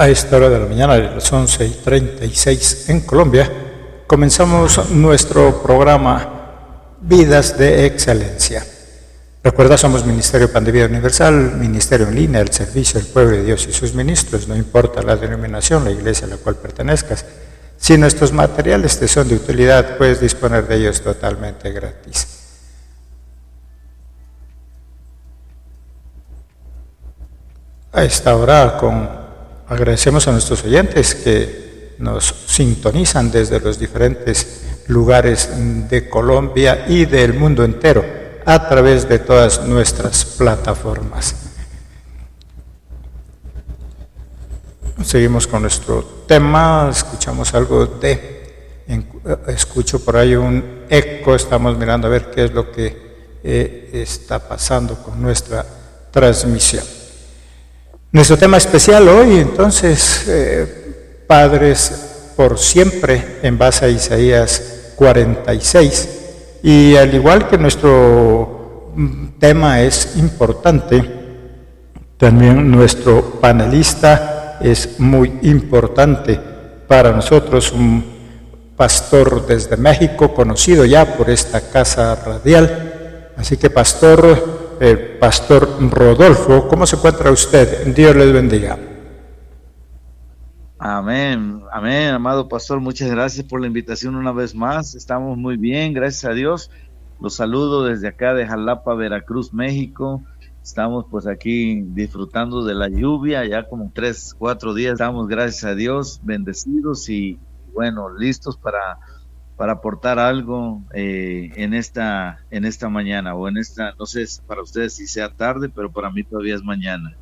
A esta hora de la mañana, de las 11:36 en Colombia, comenzamos nuestro programa Vidas de Excelencia. Recuerda, somos Ministerio Pan de Vida Universal, Ministerio en línea, el servicio del pueblo de Dios y sus ministros. No importa la denominación, la iglesia a la cual pertenezcas. Si nuestros materiales te son de utilidad, puedes disponer de ellos totalmente gratis. A esta hora agradecemos a nuestros oyentes que nos sintonizan desde los diferentes lugares de Colombia y del mundo entero a través de todas nuestras plataformas. Seguimos con nuestro tema, escuchamos algo escucho por ahí un eco, estamos mirando a ver qué es lo que está pasando con nuestra transmisión. Nuestro tema especial hoy, entonces, padres por siempre, en base a Isaías 46. Y al igual que nuestro tema es importante, también nuestro panelista es muy importante para nosotros, un pastor desde México, conocido ya por esta casa radial. Así que, pastor Rodolfo, ¿cómo se encuentra usted? Dios les bendiga. Amén, amén, amado pastor, muchas gracias por la invitación una vez más. Estamos muy bien, gracias a Dios. Los saludo desde acá de Jalapa, Veracruz, México. Estamos pues aquí disfrutando de la lluvia, ya como 3-4 días. Estamos, gracias a Dios, bendecidos y bueno, listos para aportar algo en esta mañana o en esta, no sé para ustedes si sea tarde, pero para mí todavía es mañana.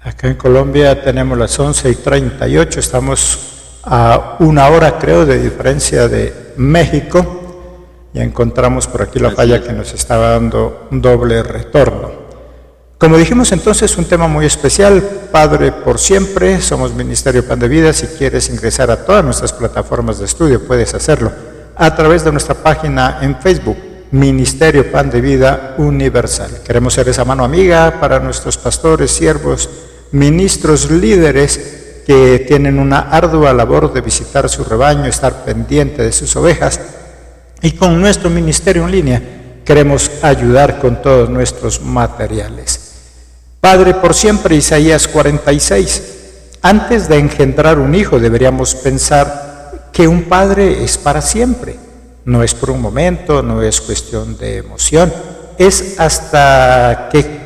Acá en Colombia tenemos las 11:38, estamos a 1 hora creo de diferencia de México. Ya encontramos por aquí la falla que nos estaba dando un doble retorno. Como dijimos entonces, un tema muy especial, Padre por siempre, somos Ministerio Pan de Vida. Si quieres ingresar a todas nuestras plataformas de estudio, puedes hacerlo a través de nuestra página en Facebook, Ministerio Pan de Vida Universal. Queremos ser esa mano amiga para nuestros pastores, siervos, ministros, líderes que tienen una ardua labor de visitar su rebaño, estar pendiente de sus ovejas, y con nuestro ministerio en línea queremos ayudar con todos nuestros materiales. Padre por siempre, Isaías 46. Antes de engendrar un hijo deberíamos pensar que un padre es para siempre. No es por un momento, no es cuestión de emoción, es hasta que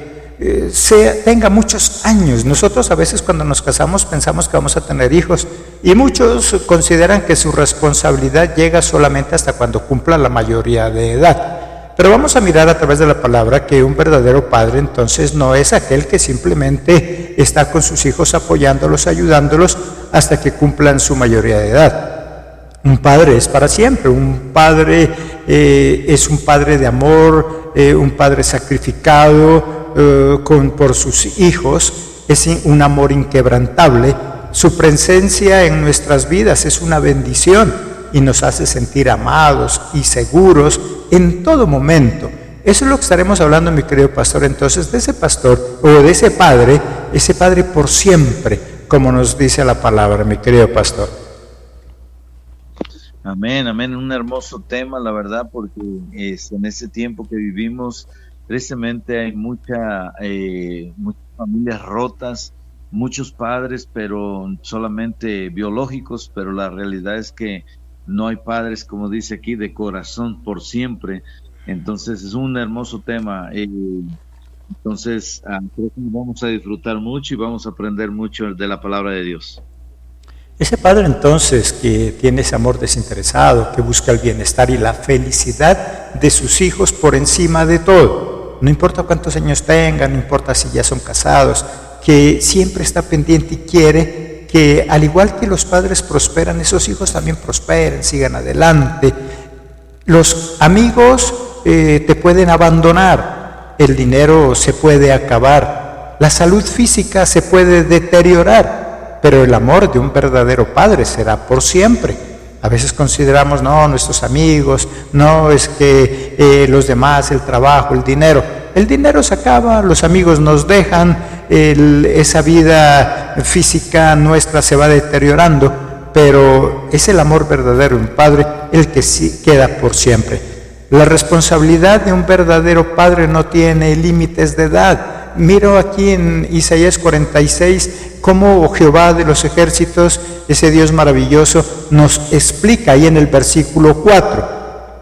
tenga muchos años. Nosotros a veces cuando nos casamos pensamos que vamos a tener hijos y muchos consideran que su responsabilidad llega solamente hasta cuando cumpla la mayoría de edad. Pero vamos a mirar a través de la palabra que un verdadero padre entonces no es aquel que simplemente está con sus hijos apoyándolos, ayudándolos hasta que cumplan su mayoría de edad. Un padre es para siempre, un padre es un padre de amor, un padre sacrificado por sus hijos, es un amor inquebrantable. Su presencia en nuestras vidas es una bendición y nos hace sentir amados y seguros en todo momento. Eso es lo que estaremos hablando, mi querido pastor, entonces, de ese pastor o de ese padre por siempre, como nos dice la palabra, mi querido pastor. Amén, amén, un hermoso tema, la verdad, porque en ese tiempo que vivimos, tristemente hay muchas familias rotas, muchos padres, pero solamente biológicos, pero la realidad es que no hay padres, como dice aquí, de corazón por siempre. Entonces es un hermoso tema. Entonces creo que vamos a disfrutar mucho y vamos a aprender mucho de la palabra de Dios. Ese padre entonces que tiene ese amor desinteresado, que busca el bienestar y la felicidad de sus hijos por encima de todo. No importa cuántos años tengan, no importa si ya son casados, que siempre está pendiente y quiere que, al igual que los padres prosperan, esos hijos también prosperen, sigan adelante. Los amigos te pueden abandonar, el dinero se puede acabar, la salud física se puede deteriorar, pero el amor de un verdadero padre será por siempre. A veces consideramos, no, nuestros amigos, no, es que los demás, el trabajo, el dinero. El dinero se acaba, los amigos nos dejan, esa vida física nuestra se va deteriorando, pero es el amor verdadero de un padre el que sí queda por siempre. La responsabilidad de un verdadero padre no tiene límites de edad. Miro aquí en Isaías 46 cómo Jehová de los ejércitos, ese Dios maravilloso, nos explica ahí en el versículo 4.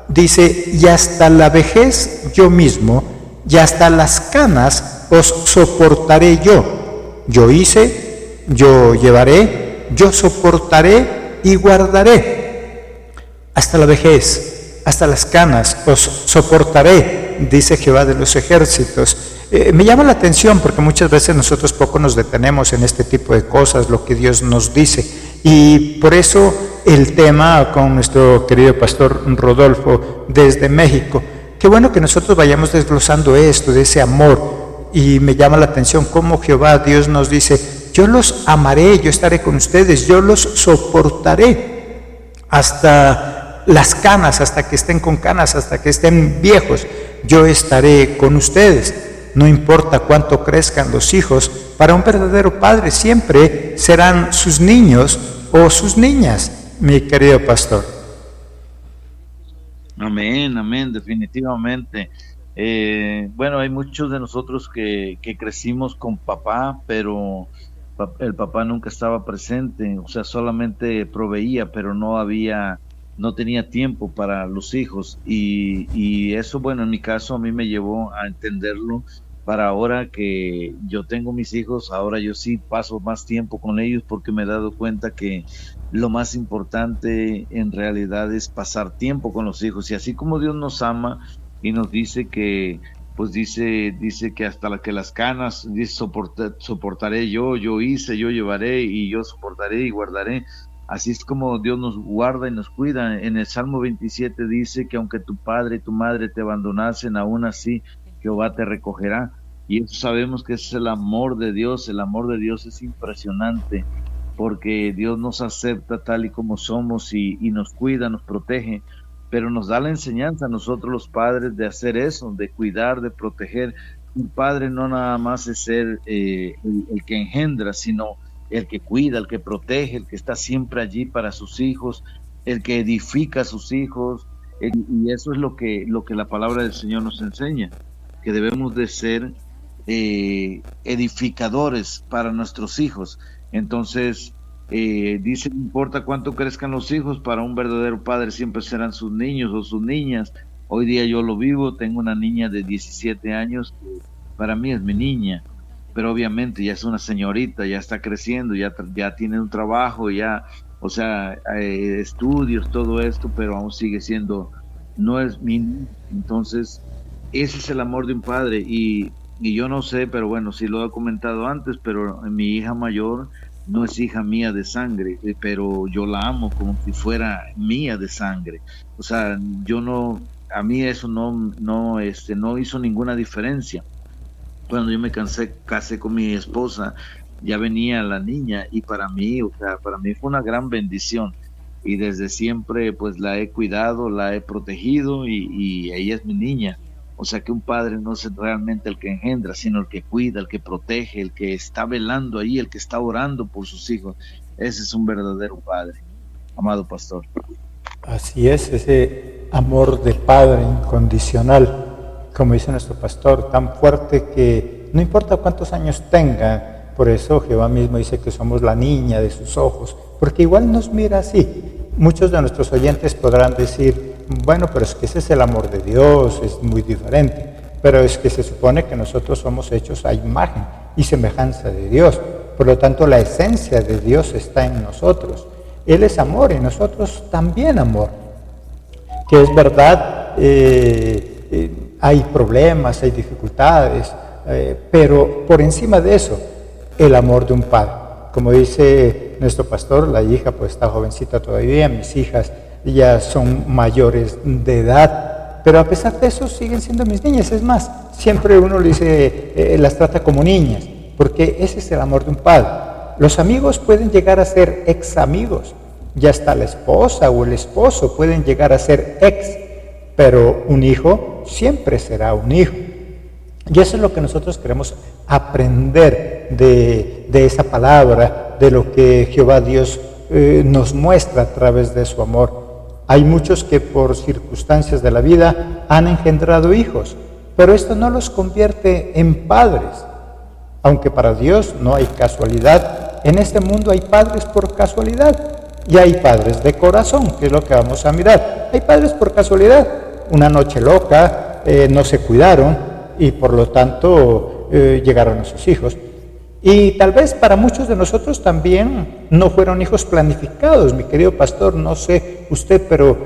Dice, y hasta la vejez yo mismo, y hasta las canas os soportaré yo. Yo hice, yo llevaré, yo soportaré y guardaré. Hasta la vejez, hasta las canas os soportaré, dice Jehová de los ejércitos. Me llama la atención porque muchas veces nosotros poco nos detenemos en este tipo de cosas, lo que Dios nos dice. Y por eso el tema con nuestro querido pastor Rodolfo desde México. Qué bueno que nosotros vayamos desglosando esto, de ese amor. Y me llama la atención cómo Jehová, Dios nos dice, yo los amaré, yo estaré con ustedes, yo los soportaré hasta las canas, hasta que estén con canas, hasta que estén viejos, yo estaré con ustedes. No importa cuánto crezcan los hijos, para un verdadero padre siempre serán sus niños o sus niñas, mi querido pastor. Amén, amén, definitivamente. Bueno, hay muchos de nosotros que crecimos con papá, pero el papá nunca estaba presente, o sea, solamente proveía, pero no tenía tiempo para los hijos. Y eso, bueno, en mi caso a mí me llevó a entenderlo. Para ahora que yo tengo mis hijos, ahora yo sí paso más tiempo con ellos porque me he dado cuenta que lo más importante en realidad es pasar tiempo con los hijos. Y así como Dios nos ama y nos dice que, pues dice que hasta que las canas, dice, soportaré yo hice, yo llevaré y yo soportaré y guardaré. Así es como Dios nos guarda y nos cuida. En el Salmo 27 dice que aunque tu padre y tu madre te abandonasen, aún así Jehová te recogerá. Y eso sabemos que es el amor de Dios. El amor de Dios es impresionante porque Dios nos acepta tal y como somos y nos cuida, nos protege, pero nos da la enseñanza a nosotros los padres de hacer eso, de cuidar, de proteger. Un padre no nada más es ser el que engendra, sino el que cuida, el que protege, el que está siempre allí para sus hijos, el que edifica a sus hijos, y eso es lo que la palabra del Señor nos enseña, que debemos de ser edificadores para nuestros hijos. Entonces dice, no importa cuánto crezcan los hijos, para un verdadero padre siempre serán sus niños o sus niñas. Hoy día yo lo vivo, tengo una niña de 17 años, que para mí es mi niña, pero obviamente ya es una señorita, ya está creciendo, ya tiene un trabajo, ya, o sea, estudios, todo esto, pero aún sigue siendo, no es mi niña. Entonces ese es el amor de un padre. Y yo no sé, pero bueno, sí lo he comentado antes, pero mi hija mayor no es hija mía de sangre, pero yo la amo como si fuera mía de sangre. O sea, a mí eso no hizo ninguna diferencia. Cuando yo me casé con mi esposa, ya venía la niña y para mí fue una gran bendición. Y desde siempre pues la he cuidado, la he protegido y ella es mi niña. O sea que un padre no es realmente el que engendra, sino el que cuida, el que protege, el que está velando ahí, el que está orando por sus hijos. Ese es un verdadero padre, amado pastor. Así es, ese amor de padre incondicional, como dice nuestro pastor, tan fuerte que no importa cuántos años tenga. Por eso Jehová mismo dice que somos la niña de sus ojos, porque igual nos mira así. Muchos de nuestros oyentes podrán decir, bueno, pero es que ese es el amor de Dios, es muy diferente. Pero es que se supone que nosotros somos hechos a imagen y semejanza de Dios. Por lo tanto, la esencia de Dios está en nosotros. Él es amor y nosotros también amor. Que es verdad, hay problemas, hay dificultades, pero por encima de eso, el amor de un padre. Como dice nuestro pastor, la hija pues está jovencita todavía, mis hijas ya son mayores de edad, pero a pesar de eso siguen siendo mis niñas. Es más, siempre uno le dice, las trata como niñas, porque ese es el amor de un padre. Los amigos pueden llegar a ser ex amigos, y hasta la esposa o el esposo pueden llegar a ser ex, pero un hijo siempre será un hijo. Y eso es lo que nosotros queremos aprender de esa palabra, de lo que Jehová Dios nos muestra a través de su amor. Hay muchos que por circunstancias de la vida han engendrado hijos, pero esto no los convierte en padres. Aunque para Dios no hay casualidad, en este mundo hay padres por casualidad y hay padres de corazón, que es lo que vamos a mirar. Hay padres por casualidad, una noche loca, no se cuidaron y por lo tanto llegaron a sus hijos. Y tal vez para muchos de nosotros también no fueron hijos planificados, mi querido pastor, no sé usted, pero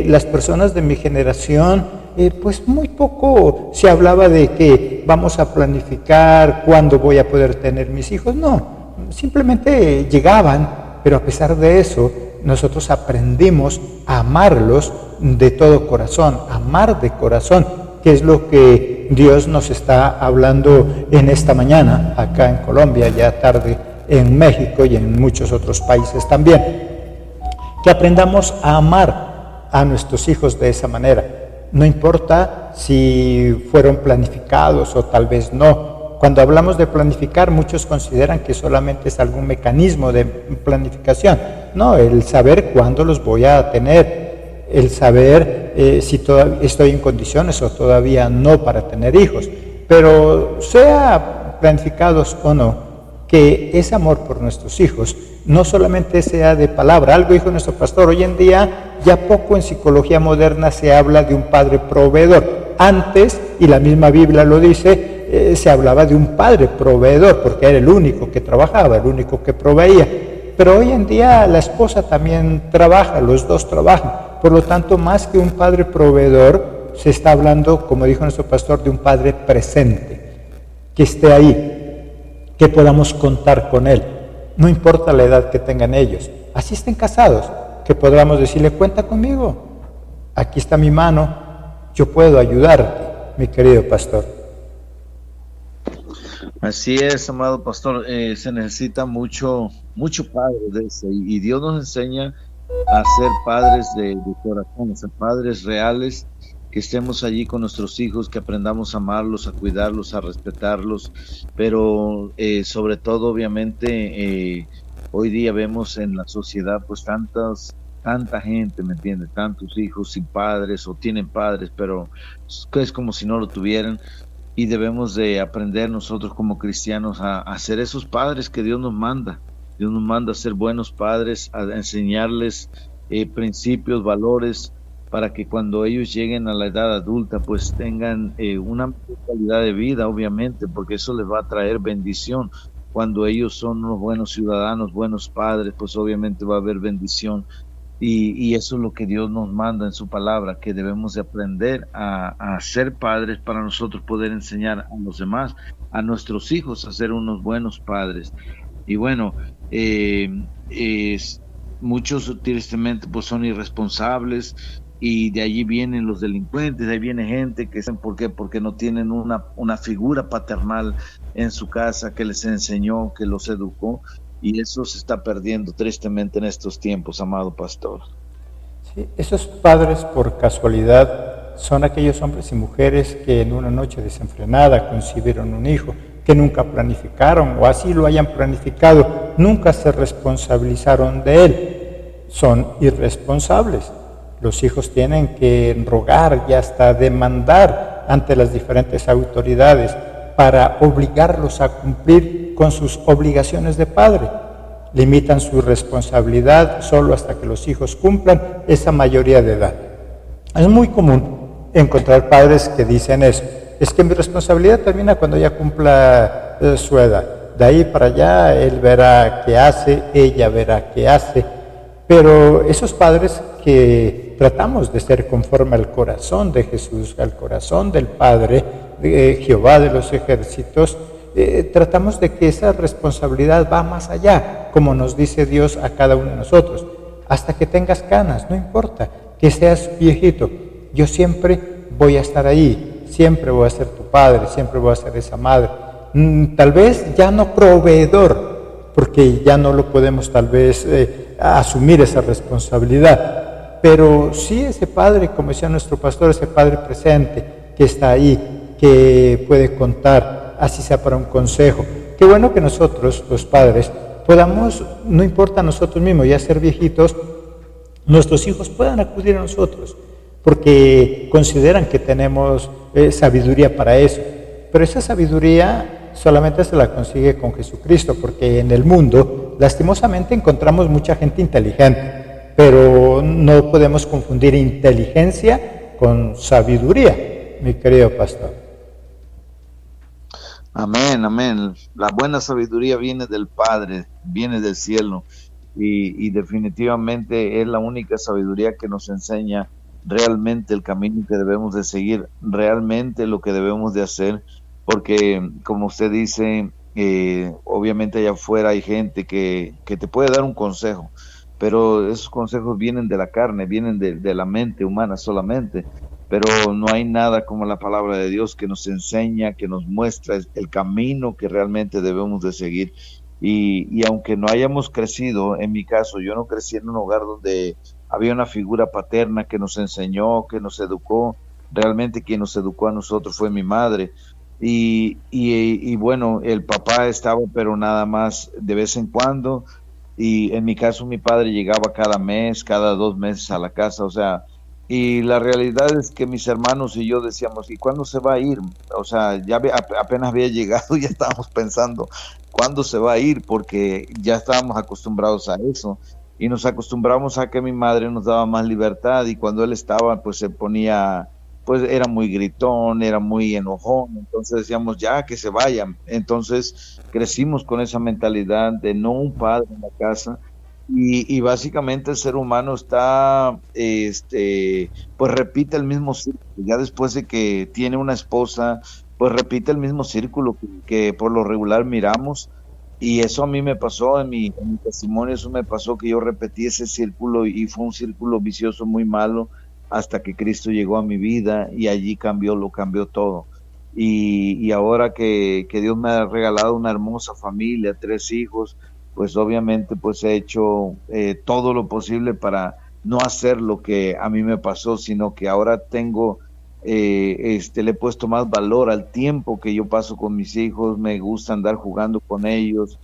las personas de mi generación, pues muy poco se hablaba de que vamos a planificar cuándo voy a poder tener mis hijos. No, simplemente llegaban, pero a pesar de eso, nosotros aprendimos a amarlos de todo corazón, amar de corazón, que es lo que Dios nos está hablando en esta mañana, acá en Colombia, ya tarde en México y en muchos otros países también. Que aprendamos a amar a nuestros hijos de esa manera. No importa si fueron planificados o tal vez no. Cuando hablamos de planificar, muchos consideran que solamente es algún mecanismo de planificación. No, el saber cuándo los voy a tener, el saber si todavía estoy en condiciones o todavía no para tener hijos. Pero sea planificados o no, que ese amor por nuestros hijos no solamente sea de palabra. Algo dijo nuestro pastor, hoy en día ya poco en psicología moderna se habla de un padre proveedor. Antes, y la misma Biblia lo dice, se hablaba de un padre proveedor, porque era el único que trabajaba, el único que proveía. Pero hoy en día la esposa también trabaja, los dos trabajan. Por lo tanto, más que un padre proveedor, se está hablando, como dijo nuestro pastor, de un padre presente, que esté ahí, que podamos contar con él. No importa la edad que tengan ellos, así estén casados, que podamos decirle, cuenta conmigo, aquí está mi mano, yo puedo ayudarte, mi querido pastor. Así es, amado pastor, se necesita mucho padre de ese, y Dios nos enseña a ser padres de corazón, a ser padres reales, que estemos allí con nuestros hijos, que aprendamos a amarlos, a cuidarlos, a respetarlos, pero sobre todo, obviamente, hoy día vemos en la sociedad pues tanta gente, ¿me entiendes? Tantos hijos sin padres o tienen padres, pero es como si no lo tuvieran. Y debemos de aprender nosotros como cristianos a ser esos padres que Dios nos manda. Dios nos manda a ser buenos padres, a enseñarles principios, valores, para que cuando ellos lleguen a la edad adulta, pues tengan una mejor calidad de vida, obviamente, porque eso les va a traer bendición. Cuando ellos son unos buenos ciudadanos, buenos padres, pues obviamente va a haber bendición. Y eso es lo que Dios nos manda en su palabra, que debemos de aprender a ser padres para nosotros poder enseñar a los demás, a nuestros hijos, a ser unos buenos padres. Y bueno, muchos tristemente pues son irresponsables, y de allí vienen los delincuentes, de ahí viene gente que ¿por qué? Porque no tienen una figura paternal en su casa que les enseñó, que los educó. Y eso se está perdiendo tristemente en estos tiempos, amado pastor. Sí, esos padres por casualidad son aquellos hombres y mujeres que en una noche desenfrenada concibieron un hijo, que nunca planificaron, o así lo hayan planificado, nunca se responsabilizaron de él. Son irresponsables. Los hijos tienen que rogar y hasta demandar ante las diferentes autoridades para obligarlos a cumplir con sus obligaciones de padre. Limitan su responsabilidad solo hasta que los hijos cumplan esa mayoría de edad. Es muy común encontrar padres que dicen eso. Es que mi responsabilidad termina cuando ya cumpla su edad. De ahí para allá él verá qué hace, ella verá qué hace. Pero esos padres que tratamos de ser conforme al corazón de Jesús, al corazón del Padre, de Jehová de los ejércitos, tratamos de que esa responsabilidad va más allá, como nos dice Dios a cada uno de nosotros. Hasta que tengas canas, no importa, que seas viejito, yo siempre voy a estar ahí, siempre voy a ser tu padre, siempre voy a ser esa madre. Tal vez ya no proveedor, porque ya no lo podemos tal vez asumir esa responsabilidad, pero sí ese padre, como decía nuestro pastor, ese padre presente que está ahí, que puede contar, así sea para un consejo. Qué bueno que nosotros, los padres, podamos, no importa a nosotros mismos, ya ser viejitos, nuestros hijos puedan acudir a nosotros, porque consideran que tenemos sabiduría para eso. Pero esa sabiduría solamente se la consigue con Jesucristo, porque en el mundo, lastimosamente, encontramos mucha gente inteligente, pero no podemos confundir inteligencia con sabiduría, mi querido pastor. Amén, amén. La buena sabiduría viene del Padre, viene del cielo, y definitivamente es la única sabiduría que nos enseña realmente el camino que debemos de seguir, realmente lo que debemos de hacer, porque como usted dice, obviamente allá afuera hay gente que te puede dar un consejo, pero esos consejos vienen de la carne, vienen de la mente humana solamente, pero no hay nada como la palabra de Dios que nos enseña, que nos muestra el camino que realmente debemos de seguir. Y aunque no hayamos crecido, en mi caso, yo no crecí en un hogar donde había una figura paterna que nos enseñó, que nos educó. Realmente quien nos educó a nosotros fue mi madre. Y bueno, el papá estaba, pero nada más de vez en cuando. Y en mi caso, mi padre llegaba cada mes, cada 2 meses a la casa, o sea, y la realidad es que mis hermanos y yo decíamos, ¿y cuándo se va a ir? O sea, apenas había llegado, ya estábamos pensando, ¿cuándo se va a ir? Porque ya estábamos acostumbrados a eso. Y nos acostumbramos a que mi madre nos daba más libertad, y cuando él estaba, pues se ponía, pues era muy gritón, era muy enojón, entonces decíamos, ya, que se vayan. Entonces crecimos con esa mentalidad de no un padre en la casa. Y básicamente el ser humano está, pues repite el mismo círculo. Ya después de que tiene una esposa, pues repite el mismo círculo que por lo regular miramos. Y eso a mí me pasó, en mi testimonio, eso me pasó, que yo repetí ese círculo, y fue un círculo vicioso muy malo, hasta que Cristo llegó a mi vida y allí lo cambió todo. Y ahora que Dios me ha regalado una hermosa familia, 3 hijos, pues obviamente pues he hecho todo lo posible para no hacer lo que a mí me pasó, sino que ahora tengo, le he puesto más valor al tiempo que yo paso con mis hijos. Me gusta andar jugando con ellos,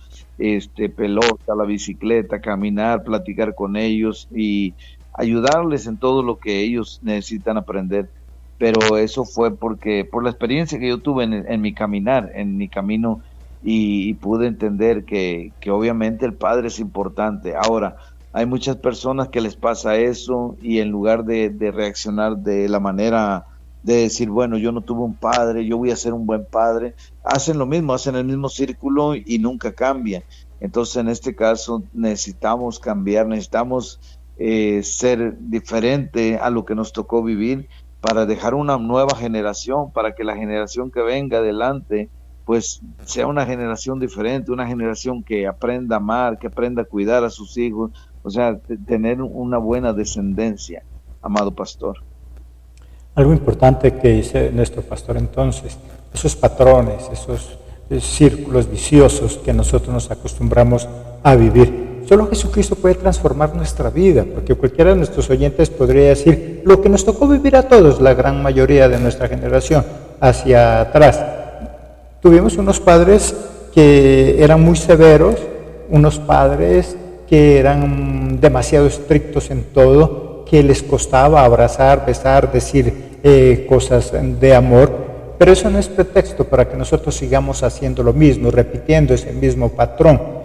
pelota, la bicicleta, caminar, platicar con ellos y ayudarles en todo lo que ellos necesitan aprender. Pero eso fue por la experiencia que yo tuve en mi caminar, en mi camino, y pude entender que obviamente el padre es importante. Ahora, hay muchas personas que les pasa eso, y en lugar de reaccionar de la manera de decir, bueno, yo no tuve un padre, yo voy a ser un buen padre, hacen lo mismo, hacen el mismo círculo y nunca cambian. Entonces, en este caso, necesitamos cambiar, necesitamos ser diferente a lo que nos tocó vivir, para dejar una nueva generación, para que la generación que venga adelante pues sea una generación diferente, una generación que aprenda a amar, que aprenda a cuidar a sus hijos, o sea, tener una buena descendencia, amado pastor. Algo importante que dice nuestro pastor entonces, esos patrones, esos círculos viciosos que nosotros nos acostumbramos a vivir. Solo Jesucristo puede transformar nuestra vida, porque cualquiera de nuestros oyentes podría decir lo que nos tocó vivir a todos, la gran mayoría de nuestra generación, hacia atrás. Tuvimos unos padres que eran muy severos, unos padres que eran demasiado estrictos en todo, que les costaba abrazar, besar, decir cosas de amor, pero eso no es pretexto para que nosotros sigamos haciendo lo mismo, repitiendo ese mismo patrón.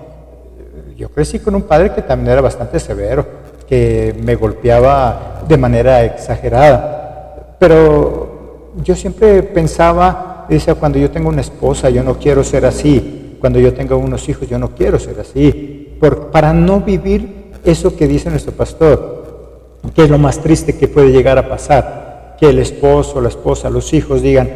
Yo crecí con un padre que también era bastante severo, que me golpeaba de manera exagerada, pero yo siempre pensaba, decía, cuando yo tengo una esposa, yo no quiero ser así. Cuando yo tenga unos hijos, yo no quiero ser así. Para no vivir eso que dice nuestro pastor, que es lo más triste que puede llegar a pasar. Que el esposo, la esposa, los hijos digan,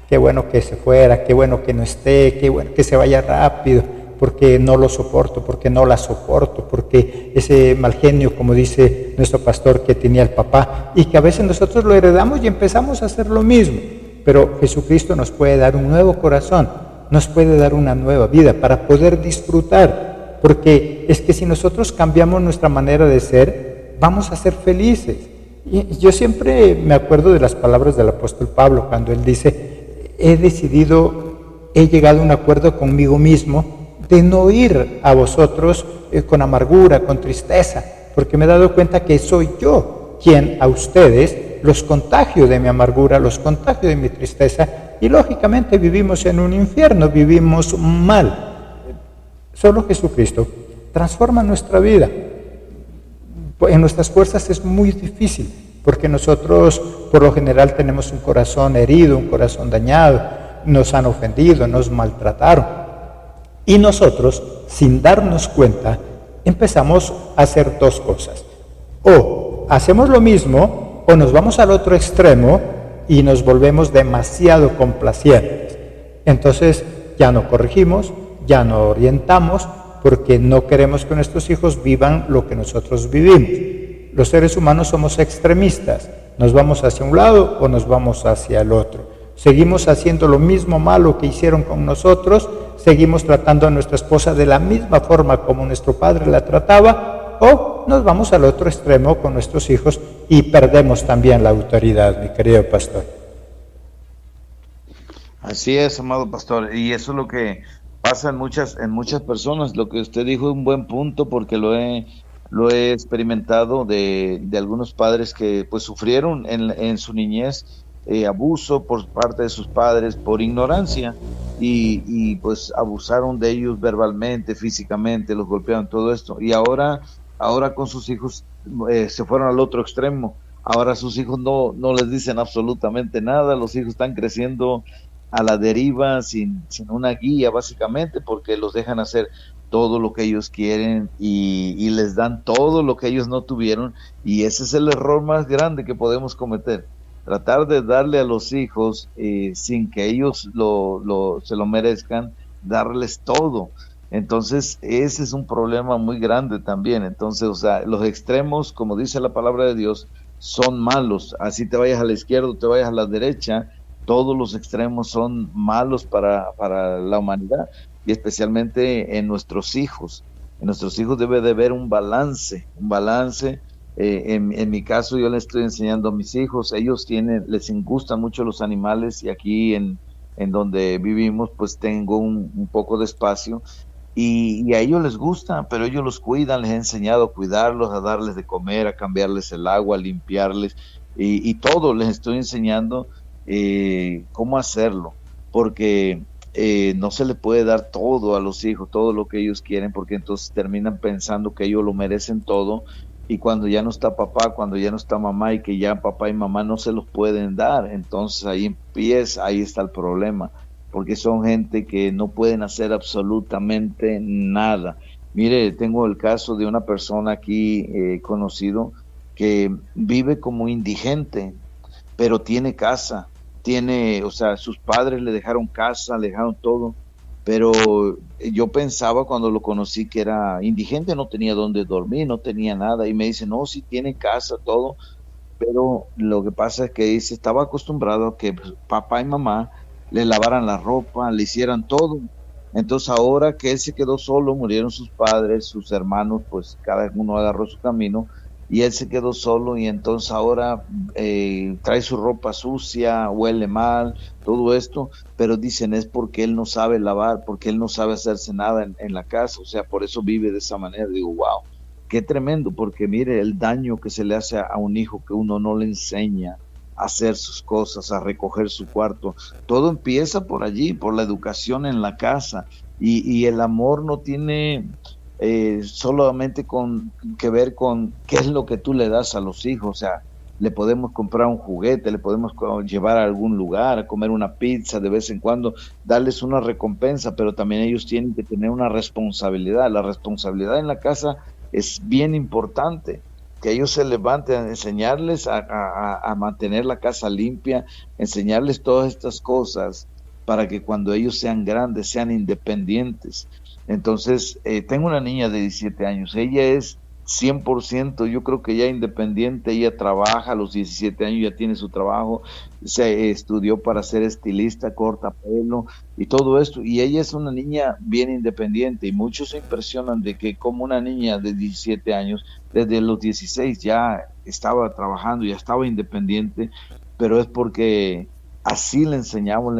qué bueno que se fuera, qué bueno que no esté, qué bueno que se vaya rápido, porque no lo soporto, porque no la soporto, porque ese mal genio, como dice nuestro pastor, que tenía el papá, y que a veces nosotros lo heredamos y empezamos a hacer lo mismo. Pero Jesucristo nos puede dar un nuevo corazón, nos puede dar una nueva vida para poder disfrutar, porque es que si nosotros cambiamos nuestra manera de ser, vamos a ser felices. Y yo siempre me acuerdo de las palabras del apóstol Pablo, cuando él dice he llegado a un acuerdo conmigo mismo de no ir a vosotros con amargura, con tristeza, porque me he dado cuenta que soy yo quien a ustedes los contagio de mi amargura, los contagio de mi tristeza, y lógicamente vivimos en un infierno, vivimos mal. Solo Jesucristo transforma nuestra vida. En nuestras fuerzas es muy difícil, porque nosotros por lo general tenemos un corazón herido, un corazón dañado, nos han ofendido, nos maltrataron. Y nosotros, sin darnos cuenta, empezamos a hacer dos cosas. O hacemos lo mismo, o nos vamos al otro extremo y nos volvemos demasiado complacientes. Entonces ya no corregimos, ya no orientamos, porque no queremos que nuestros hijos vivan lo que nosotros vivimos. Los seres humanos somos extremistas, nos vamos hacia un lado o nos vamos hacia el otro. Seguimos haciendo lo mismo malo que hicieron con nosotros, seguimos tratando a nuestra esposa de la misma forma como nuestro padre la trataba, o nos vamos al otro extremo con nuestros hijos y perdemos también la autoridad, mi querido pastor. Así es, amado pastor, y eso es lo que pasa en muchas personas. Lo que usted dijo es un buen punto, porque lo he experimentado de algunos padres que pues sufrieron en su niñez abuso por parte de sus padres por ignorancia, y pues abusaron de ellos verbalmente, físicamente, los golpearon, todo esto, y ahora con sus hijos se fueron al otro extremo. Ahora sus hijos no les dicen absolutamente nada, los hijos están creciendo a la deriva sin una guía, básicamente, porque los dejan hacer todo lo que ellos quieren y les dan todo lo que ellos no tuvieron, y ese es el error más grande que podemos cometer, tratar de darle a los hijos sin que ellos se lo merezcan, darles todo. Entonces ese es un problema muy grande también. Entonces, o sea, los extremos, como dice la palabra de Dios, son malos. Así te vayas a la izquierda o te vayas a la derecha, todos los extremos son malos para la humanidad, y especialmente en nuestros hijos. En nuestros hijos debe de haber un balance. En mi caso, yo le estoy enseñando a mis hijos, ellos les gustan mucho los animales, y aquí en donde vivimos, pues tengo un poco de espacio, y a ellos les gusta, pero ellos los cuidan, les he enseñado a cuidarlos, a darles de comer, a cambiarles el agua, a limpiarles, y todo les estoy enseñando cómo hacerlo, porque no se le puede dar todo a los hijos, todo lo que ellos quieren, porque entonces terminan pensando que ellos lo merecen todo, y cuando ya no está papá, cuando ya no está mamá, y que ya papá y mamá no se los pueden dar, entonces ahí está el problema, porque son gente que no pueden hacer absolutamente nada. Mire, tengo el caso de una persona aquí conocido, que vive como indigente, pero tiene casa, o sea, sus padres le dejaron casa, le dejaron todo, pero yo pensaba cuando lo conocí que era indigente, no tenía dónde dormir, no tenía nada, y me dice, no, sí tiene casa, todo, pero lo que pasa es que dice, estaba acostumbrado a que papá y mamá le lavaran la ropa, le hicieran todo. Entonces ahora que él se quedó solo, murieron sus padres, sus hermanos, pues cada uno agarró su camino, y él se quedó solo, y entonces ahora trae su ropa sucia, huele mal, todo esto, pero dicen es porque él no sabe lavar, porque él no sabe hacerse nada en la casa, o sea, por eso vive de esa manera. Digo, wow, qué tremendo, porque mire el daño que se le hace a un hijo que uno no le enseña a hacer sus cosas, a recoger su cuarto. Todo empieza por allí, por la educación en la casa, y el amor no tiene solamente que ver con qué es lo que tú le das a los hijos. O sea, le podemos comprar un juguete, le podemos llevar a algún lugar, a comer una pizza de vez en cuando, darles una recompensa, pero también ellos tienen que tener una responsabilidad. La responsabilidad en la casa es bien importante, que ellos se levanten a enseñarles a mantener la casa limpia, enseñarles todas estas cosas para que cuando ellos sean grandes, sean independientes. Entonces, tengo una niña de 17 años, ella es 100%, yo creo que ya independiente, ella trabaja a los 17 años, ya tiene su trabajo, se estudió para ser estilista, corta pelo y todo esto, y ella es una niña bien independiente, y muchos se impresionan de que como una niña de 17 años, desde los 16 ya estaba trabajando, ya estaba independiente, pero es porque así le enseñamos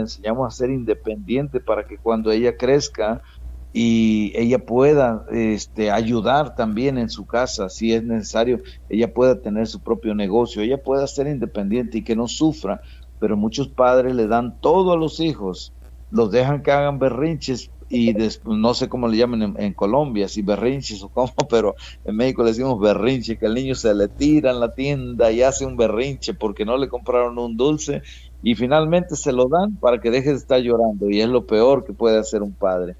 a ser independiente para que cuando ella crezca y ella pueda ayudar también en su casa, si es necesario, ella pueda tener su propio negocio, ella pueda ser independiente y que no sufra. Pero muchos padres le dan todo a los hijos, los dejan que hagan berrinches y después, no sé cómo le llaman en Colombia, si berrinches o cómo, pero en México le decimos berrinche, que el niño se le tira en la tienda y hace un berrinche porque no le compraron un dulce y finalmente se lo dan para que deje de estar llorando, y es lo peor que puede hacer un padre.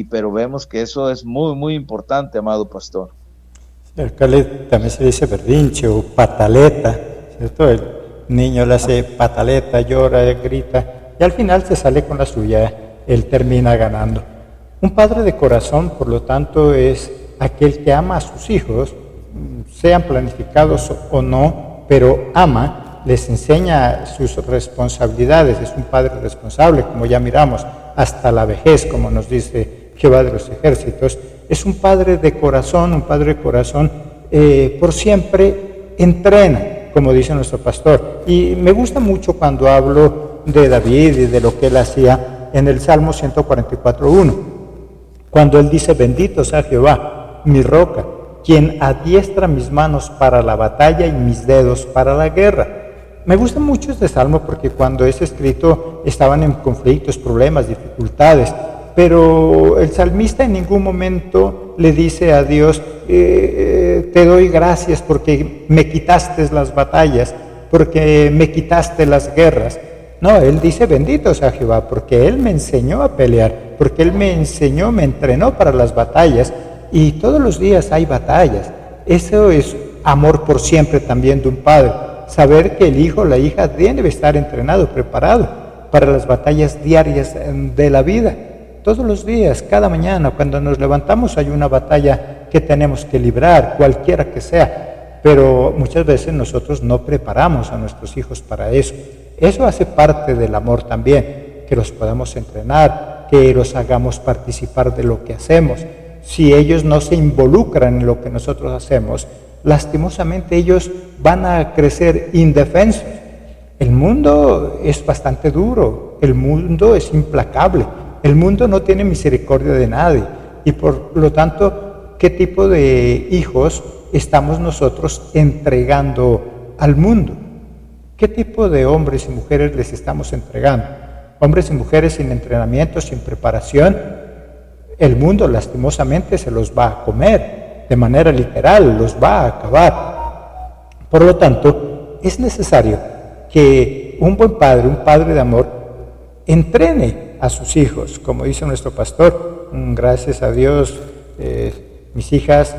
Pero vemos que eso es muy, muy importante, amado pastor. Acá también se dice berrinche o pataleta, ¿cierto? El niño le hace pataleta, llora, grita, y al final se sale con la suya, él termina ganando. Un padre de corazón, por lo tanto, es aquel que ama a sus hijos, sean planificados o no, pero ama, les enseña sus responsabilidades, es un padre responsable, como ya miramos, hasta la vejez, como nos dice Jehová de los ejércitos. Es un padre de corazón, por siempre entrena, como dice nuestro pastor. Y me gusta mucho cuando hablo de David y de lo que él hacía en el Salmo 144:1, cuando él dice: bendito sea Jehová, mi roca, quien adiestra mis manos para la batalla y mis dedos para la guerra. Me gusta mucho este salmo porque cuando es escrito estaban en conflictos, problemas, dificultades, pero el salmista en ningún momento le dice a Dios: te doy gracias porque me quitaste las batallas, porque me quitaste las guerras. No, él dice: bendito sea Jehová, porque él me enseñó a pelear, porque él me enseñó, me entrenó para las batallas, y todos los días hay batallas. Eso es amor por siempre también de un padre. Saber que el hijo o la hija debe estar entrenado, preparado para las batallas diarias de la vida. Todos los días, cada mañana, cuando nos levantamos hay una batalla que tenemos que librar, cualquiera que sea, pero muchas veces nosotros no preparamos a nuestros hijos para eso. Eso hace parte del amor también, que los podamos entrenar, que los hagamos participar de lo que hacemos. Si ellos no se involucran en lo que nosotros hacemos, lastimosamente ellos van a crecer indefensos. El mundo es bastante duro, el mundo es implacable, el mundo no tiene misericordia de nadie, y por lo tanto, ¿qué tipo de hijos estamos nosotros entregando al mundo? ¿Qué tipo de hombres y mujeres les estamos entregando? Hombres y mujeres sin entrenamiento, sin preparación. El mundo lastimosamente se los va a comer, de manera literal, los va a acabar. Por lo tanto, es necesario que un buen padre, un padre de amor, entrene a sus hijos, como dice nuestro pastor. Gracias a Dios, mis hijas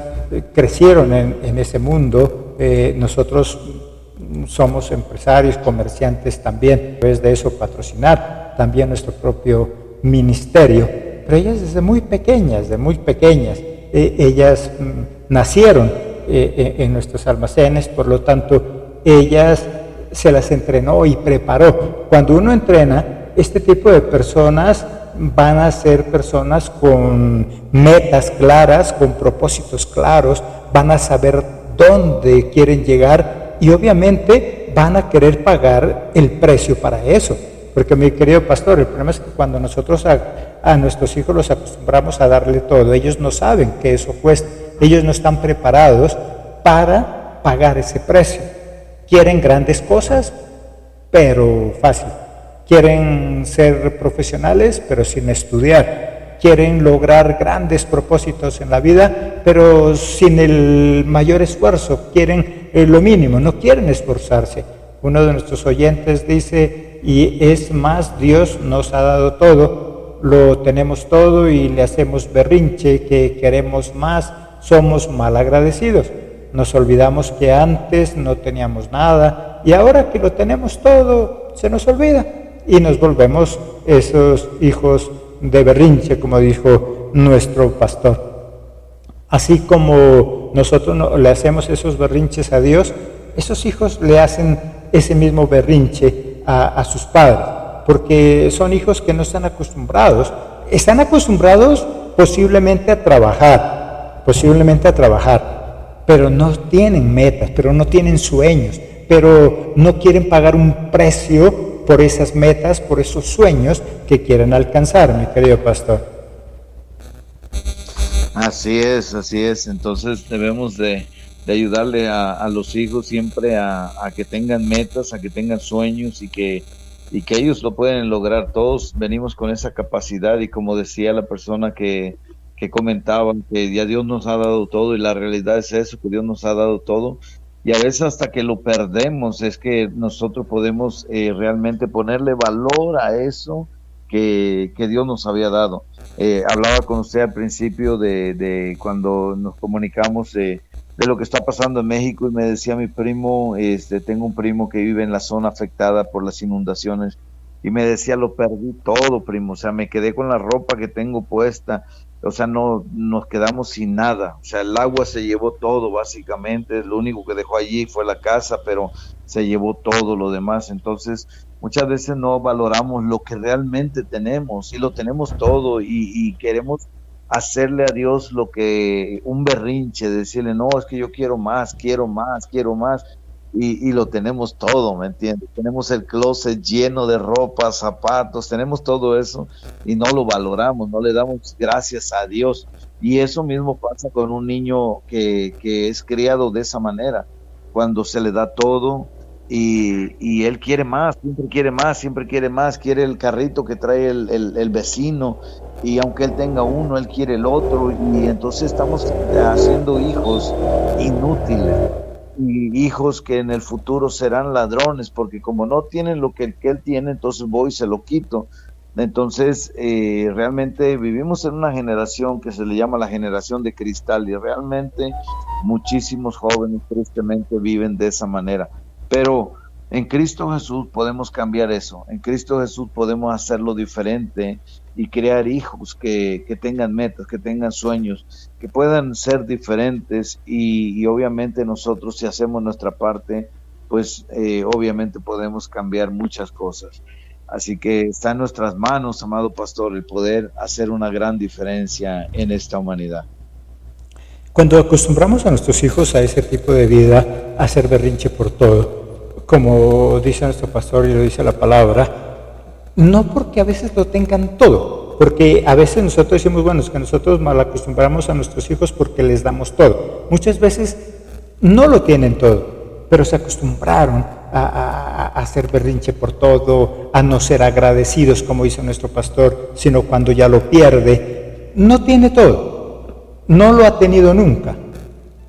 crecieron en ese mundo. Nosotros somos empresarios, comerciantes también, pues de eso patrocinar también nuestro propio ministerio. Pero ellas desde muy pequeñas, ellas nacieron en nuestros almacenes, por lo tanto, ellas se las entrenó y preparó. Cuando uno entrena, este tipo de personas van a ser personas con metas claras, con propósitos claros, van a saber dónde quieren llegar y obviamente van a querer pagar el precio para eso. Porque, mi querido pastor, el problema es que cuando nosotros a nuestros hijos los acostumbramos a darle todo, ellos no saben que eso cuesta, ellos no están preparados para pagar ese precio. Quieren grandes cosas, pero fácil. Quieren ser profesionales, pero sin estudiar. Quieren lograr grandes propósitos en la vida, pero sin el mayor esfuerzo. Quieren lo mínimo, no quieren esforzarse. Uno de nuestros oyentes dice: y es más, Dios nos ha dado todo, lo tenemos todo y le hacemos berrinche, que queremos más, somos malagradecidos. Nos olvidamos que antes no teníamos nada y ahora que lo tenemos todo, se nos olvida y nos volvemos esos hijos de berrinche, como dijo nuestro pastor. Así como nosotros le hacemos esos berrinches a Dios, esos hijos le hacen ese mismo berrinche a sus padres, porque son hijos que no están acostumbrados posiblemente a trabajar, pero no tienen metas, pero no tienen sueños, pero no quieren pagar un precio por esas metas, por esos sueños que quieren alcanzar, mi querido pastor. Así es, así es. Entonces debemos de ayudarle a los hijos siempre a que tengan metas, a que tengan sueños y que ellos lo pueden lograr. Todos venimos con esa capacidad y como decía la persona que comentaba, que ya Dios nos ha dado todo y la realidad es eso, que Dios nos ha dado todo. Y a veces hasta que lo perdemos es que nosotros podemos realmente ponerle valor a eso que Dios nos había dado. Hablaba con usted al principio de cuando nos comunicamos de lo que está pasando en México y me decía mi primo, tengo un primo que vive en la zona afectada por las inundaciones y me decía, lo perdí todo, primo, o sea, me quedé con la ropa que tengo puesta, o sea, no nos quedamos sin nada, o sea, el agua se llevó todo básicamente, lo único que dejó allí fue la casa, pero se llevó todo lo demás. Entonces muchas veces no valoramos lo que realmente tenemos y lo tenemos todo y queremos hacerle a Dios lo que un berrinche, decirle, no, es que yo quiero más, quiero más, quiero más, y lo tenemos todo, ¿me entiendes? Tenemos el closet lleno de ropa, zapatos, tenemos todo eso y no lo valoramos, no le damos gracias a Dios. Y eso mismo pasa con un niño que es criado de esa manera, cuando se le da todo y él quiere más, siempre quiere más, siempre quiere más, quiere el carrito que trae el vecino y aunque él tenga uno, él quiere el otro y entonces estamos haciendo hijos inútiles y hijos que en el futuro serán ladrones porque como no tienen lo que él tiene, entonces voy y se lo quito. Entonces realmente vivimos en una generación que se le llama la generación de cristal y realmente muchísimos jóvenes tristemente viven de esa manera, pero en Cristo Jesús podemos cambiar eso, en Cristo Jesús podemos hacerlo diferente y crear hijos que tengan metas, que tengan sueños, que puedan ser diferentes y obviamente nosotros si hacemos nuestra parte, pues obviamente podemos cambiar muchas cosas. Así que está en nuestras manos, amado pastor, el poder hacer una gran diferencia en esta humanidad. Cuando acostumbramos a nuestros hijos a ese tipo de vida, a hacer berrinche por todo, como dice nuestro pastor y lo dice la palabra, no porque a veces lo tengan todo, porque a veces nosotros decimos, bueno, es que nosotros mal acostumbramos a nuestros hijos porque les damos todo. Muchas veces no lo tienen todo, pero se acostumbraron a hacer berrinche por todo, a no ser agradecidos, como dice nuestro pastor, sino cuando ya lo pierde, no tiene todo, no lo ha tenido nunca.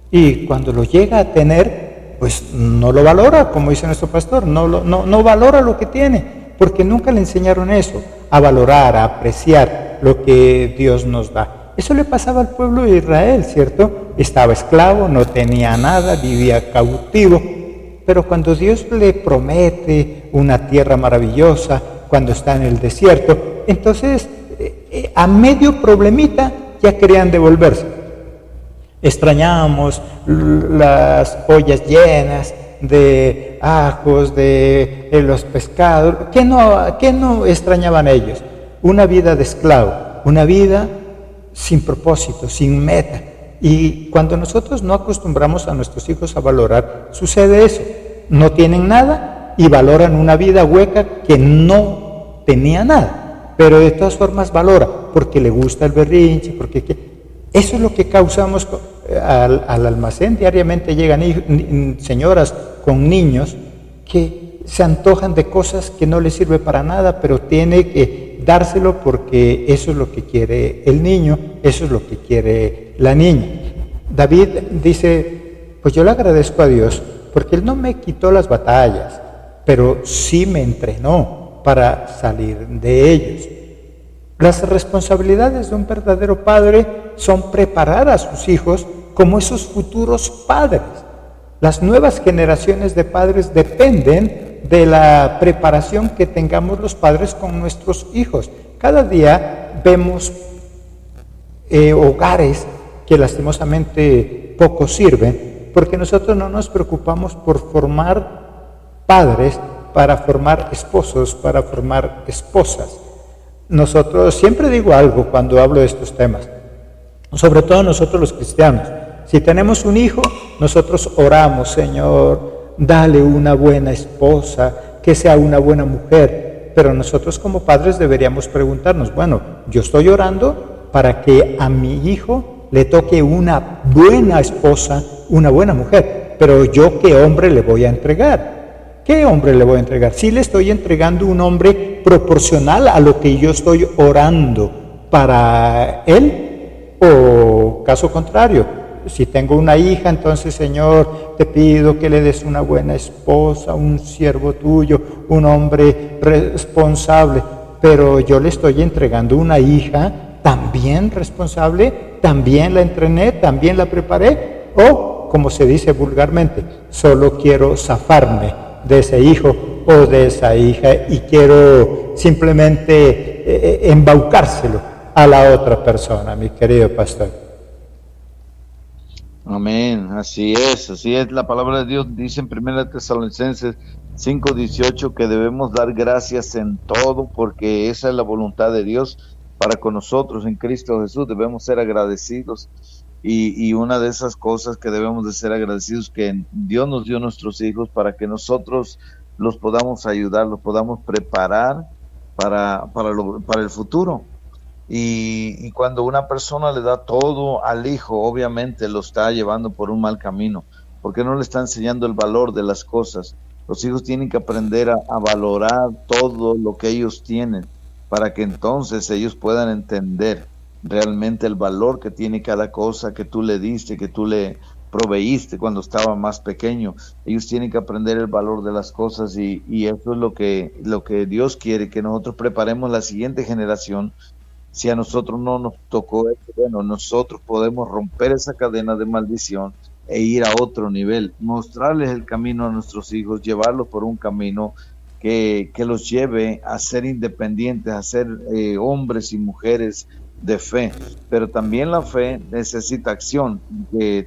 Y cuando lo llega a tener, pues no lo valora, como dice nuestro pastor, no valora lo que tiene, porque nunca le enseñaron eso, a valorar, a apreciar lo que Dios nos da. Eso le pasaba al pueblo de Israel, ¿cierto? Estaba esclavo, no tenía nada, vivía cautivo, pero cuando Dios le promete una tierra maravillosa, cuando está en el desierto, entonces a medio problemita ya querían devolverse. Extrañamos las ollas llenas de ajos, de los pescados. ¿Qué no extrañaban ellos? Una vida de esclavo, una vida sin propósito, sin meta. Y cuando nosotros no acostumbramos a nuestros hijos a valorar, sucede eso. No tienen nada y valoran una vida hueca que no tenía nada. Pero de todas formas valora, porque le gusta el berrinche, porque eso es lo que causamos al almacén. Diariamente llegan señoras con niños que se antojan de cosas que no les sirve para nada, pero tiene que dárselo porque eso es lo que quiere el niño, eso es lo que quiere la niña. David dice, pues yo le agradezco a Dios porque Él no me quitó las batallas, pero sí me entrenó para salir de ellos. Las responsabilidades de un verdadero padre son preparar a sus hijos como esos futuros padres. Las nuevas generaciones de padres dependen de la preparación que tengamos los padres con nuestros hijos. Cada día vemos hogares que lastimosamente poco sirven, porque nosotros no nos preocupamos por formar padres para formar esposos, para formar esposas. Nosotros, siempre digo algo cuando hablo de estos temas, sobre todo nosotros los cristianos. Si tenemos un hijo, nosotros oramos, Señor, dale una buena esposa, que sea una buena mujer, pero nosotros como padres deberíamos preguntarnos, bueno, yo estoy orando para que a mi hijo le toque una buena esposa, una buena mujer, pero yo ¿qué hombre le voy a entregar? ¿Qué hombre le voy a entregar? Si le estoy entregando un hombre proporcional a lo que yo estoy orando para él, o caso contrario, si tengo una hija, entonces Señor, te pido que le des una buena esposa, un siervo tuyo, un hombre responsable, pero yo le estoy entregando una hija también responsable, también la entrené, también la preparé, o como se dice vulgarmente, solo quiero zafarme de ese hijo o de esa hija y quiero simplemente embaucárselo a la otra persona, mi querido pastor. Amén, así es. La palabra de Dios dice en 1 Tesalonicenses 5:18 que debemos dar gracias en todo porque esa es la voluntad de Dios para con nosotros en Cristo Jesús. Debemos ser agradecidos y una de esas cosas que debemos de ser agradecidos que Dios nos dio a nuestros hijos para que nosotros los podamos ayudar, los podamos preparar para el futuro. Y cuando una persona le da todo al hijo, obviamente lo está llevando por un mal camino, porque no le está enseñando el valor de las cosas. Los hijos tienen que aprender a valorar todo lo que ellos tienen, para que entonces ellos puedan entender realmente el valor que tiene cada cosa que tú le diste, que tú le proveíste cuando estaba más pequeño. Ellos tienen que aprender el valor de las cosas y eso es lo que Dios quiere, que nosotros preparemos la siguiente generación. Si a nosotros no nos tocó esto, bueno, nosotros podemos romper esa cadena de maldición e ir a otro nivel, mostrarles el camino a nuestros hijos, llevarlos por un camino que los lleve a ser independientes, a ser hombres y mujeres de fe. Pero también la fe necesita acción,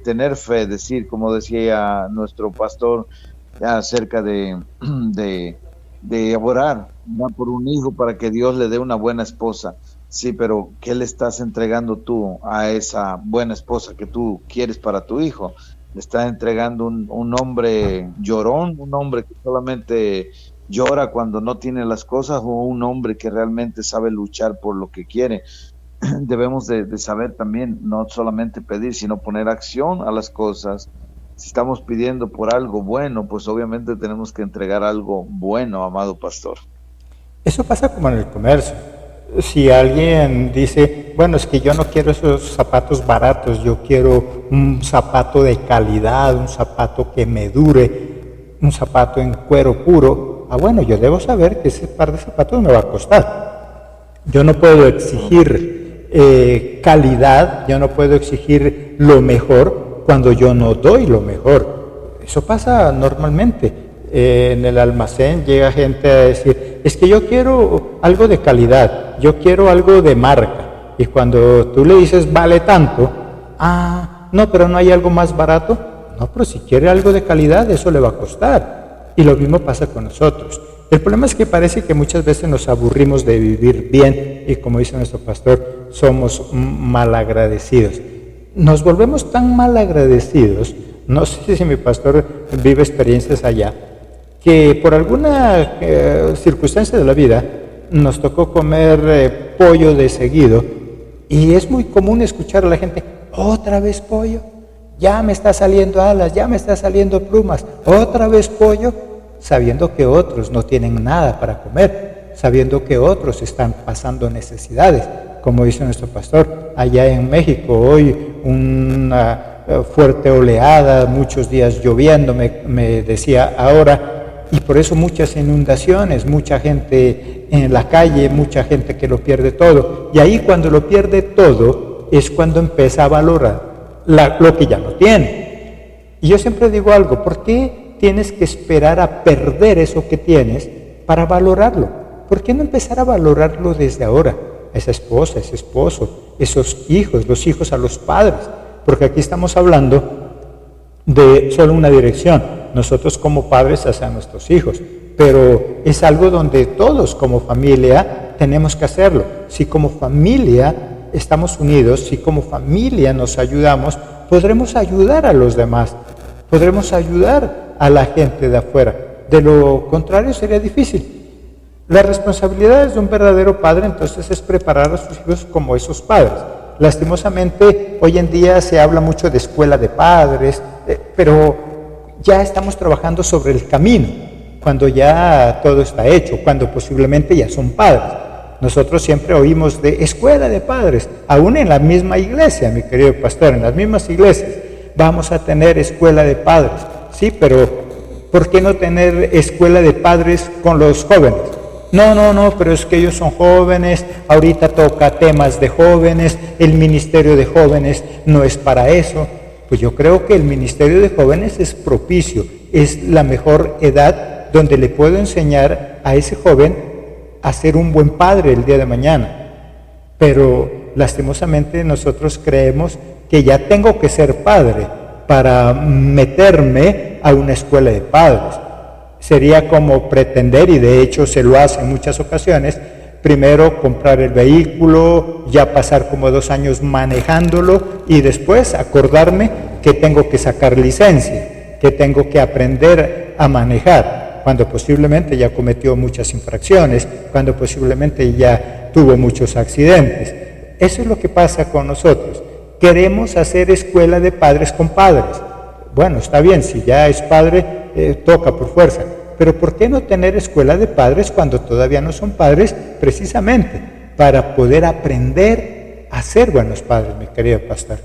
tener fe, decir, como decía nuestro pastor acerca de orar por un hijo para que Dios le dé una buena esposa. Sí, pero ¿qué le estás entregando tú a esa buena esposa que tú quieres para tu hijo? Le estás entregando un hombre llorón, un hombre que solamente llora cuando no tiene las cosas, o un hombre que realmente sabe luchar por lo que quiere. Debemos de saber también, no solamente pedir, sino poner acción a las cosas. Si estamos pidiendo por algo bueno, pues obviamente tenemos que entregar algo bueno, amado pastor. Eso pasa como en el comercio. Si alguien dice, bueno, es que yo no quiero esos zapatos baratos, yo quiero un zapato de calidad, un zapato que me dure, un zapato en cuero puro, bueno, yo debo saber que ese par de zapatos me va a costar. Yo no puedo exigir calidad, yo no puedo exigir lo mejor cuando yo no doy lo mejor. Eso pasa normalmente. En el almacén llega gente a decir, es que yo quiero algo de calidad, yo quiero algo de marca, y cuando tú le dices vale tanto, no, pero no hay algo más barato. No, pero si quiere algo de calidad, eso le va a costar. Y lo mismo pasa con nosotros. El problema es que parece que muchas veces nos aburrimos de vivir bien y, como dice nuestro pastor, somos malagradecidos. Nos volvemos tan malagradecidos, no sé si mi pastor vive experiencias allá, que por alguna circunstancia de la vida nos tocó comer pollo de seguido, y es muy común escuchar a la gente, otra vez pollo, ya me está saliendo alas, ya me está saliendo plumas, otra vez pollo, sabiendo que otros no tienen nada para comer, sabiendo que otros están pasando necesidades. Como dice nuestro pastor, allá en México hoy una fuerte oleada, muchos días lloviendo, me decía ahora, y por eso muchas inundaciones, mucha gente en la calle, mucha gente que lo pierde todo. Y ahí cuando lo pierde todo es cuando empieza a valorar lo que ya no tiene. Y yo siempre digo algo, ¿por qué tienes que esperar a perder eso que tienes para valorarlo? ¿Por qué no empezar a valorarlo desde ahora? Esa esposa, ese esposo, esos hijos, los hijos a los padres. Porque aquí estamos hablando de solo una dirección, nosotros como padres hacia nuestros hijos, pero es algo donde todos como familia tenemos que hacerlo. Si como familia estamos unidos, si como familia nos ayudamos, podremos ayudar a los demás, podremos ayudar a la gente de afuera. de lo contrario sería difícil. La responsabilidad de un verdadero padre entonces es preparar a sus hijos como esos padres. Lastimosamente, hoy en día se habla mucho de escuela de padres, pero ya estamos trabajando sobre el camino, cuando ya todo está hecho, cuando posiblemente ya son padres. Nosotros siempre oímos de escuela de padres, aún en la misma iglesia, mi querido pastor, en las mismas iglesias vamos a tener escuela de padres, sí, pero ¿por qué no tener escuela de padres con los jóvenes? No, pero es que ellos son jóvenes, ahorita toca temas de jóvenes, el ministerio de jóvenes no es para eso. Pues yo creo que el ministerio de jóvenes es propicio, es la mejor edad donde le puedo enseñar a ese joven a ser un buen padre el día de mañana. Pero lastimosamente nosotros creemos que ya tengo que ser padre para meterme a una escuela de padres. Sería como pretender, y de hecho se lo hace en muchas ocasiones, primero comprar el vehículo, ya pasar como 2 años manejándolo y después acordarme que tengo que sacar licencia, que tengo que aprender a manejar, cuando posiblemente ya cometió muchas infracciones, cuando posiblemente ya tuvo muchos accidentes. Eso es lo que pasa con nosotros. Queremos hacer escuela de padres con padres. Bueno, está bien, si ya es padre, toca por fuerza. Pero ¿por qué no tener escuela de padres cuando todavía no son padres? Precisamente para poder aprender a ser buenos padres, mi querido pastor.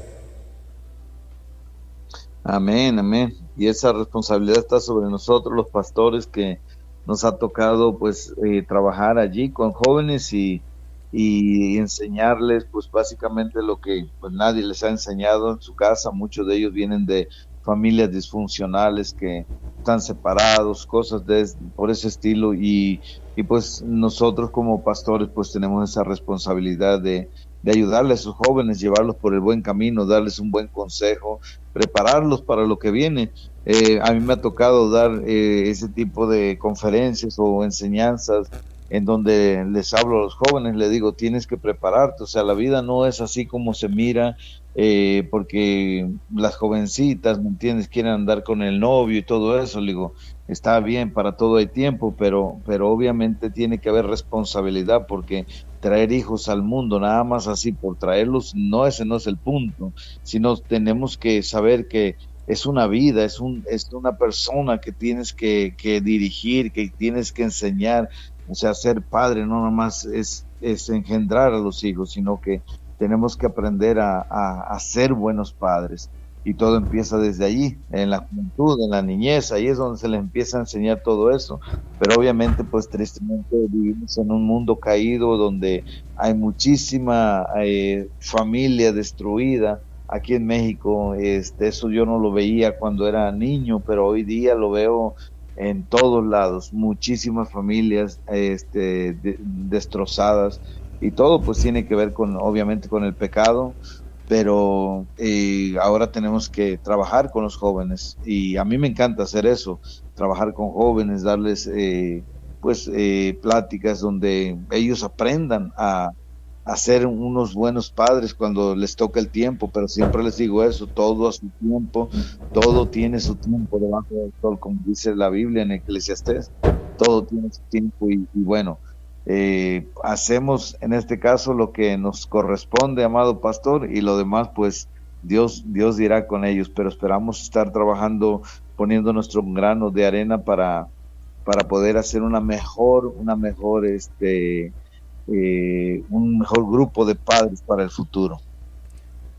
Amén, amén. Y esa responsabilidad está sobre nosotros, los pastores, que nos ha tocado pues trabajar allí con jóvenes y enseñarles pues básicamente lo que pues nadie les ha enseñado en su casa. Muchos de ellos vienen de familias disfuncionales que están separados, cosas por ese estilo, y pues nosotros como pastores pues tenemos esa responsabilidad de ayudarles a sus jóvenes, llevarlos por el buen camino, darles un buen consejo, prepararlos para lo que viene. A mí me ha tocado dar ese tipo de conferencias o enseñanzas en donde les hablo a los jóvenes, les digo, tienes que prepararte, o sea, la vida no es así como se mira, porque las jovencitas, ¿me entiendes?, quieren andar con el novio y todo eso. Le digo, está bien, para todo hay tiempo, pero obviamente tiene que haber responsabilidad, porque traer hijos al mundo nada más así por traerlos, ese no es el punto, sino tenemos que saber que es una vida, es una persona que tienes que dirigir, que tienes que enseñar. O sea, ser padre no nada más es engendrar a los hijos, sino que tenemos que aprender a ser buenos padres. Y todo empieza desde allí, en la juventud, en la niñez, ahí es donde se les empieza a enseñar todo eso. Pero obviamente, pues tristemente vivimos en un mundo caído donde hay muchísima familia destruida. Aquí en México, eso yo no lo veía cuando era niño, pero hoy día lo veo en todos lados, muchísimas familias destrozadas, y todo pues tiene que ver obviamente con el pecado, pero ahora tenemos que trabajar con los jóvenes, y a mí me encanta hacer eso, trabajar con jóvenes, darles pláticas donde ellos aprendan a ser unos buenos padres cuando les toca el tiempo. Pero siempre les digo eso, todo a su tiempo, todo tiene su tiempo debajo del sol, como dice la Biblia en Eclesiastés, todo tiene su tiempo, y bueno, hacemos en este caso lo que nos corresponde, amado pastor, y lo demás pues Dios dirá con ellos, pero esperamos estar trabajando, poniendo nuestro grano de arena para poder hacer un mejor grupo de padres para el futuro.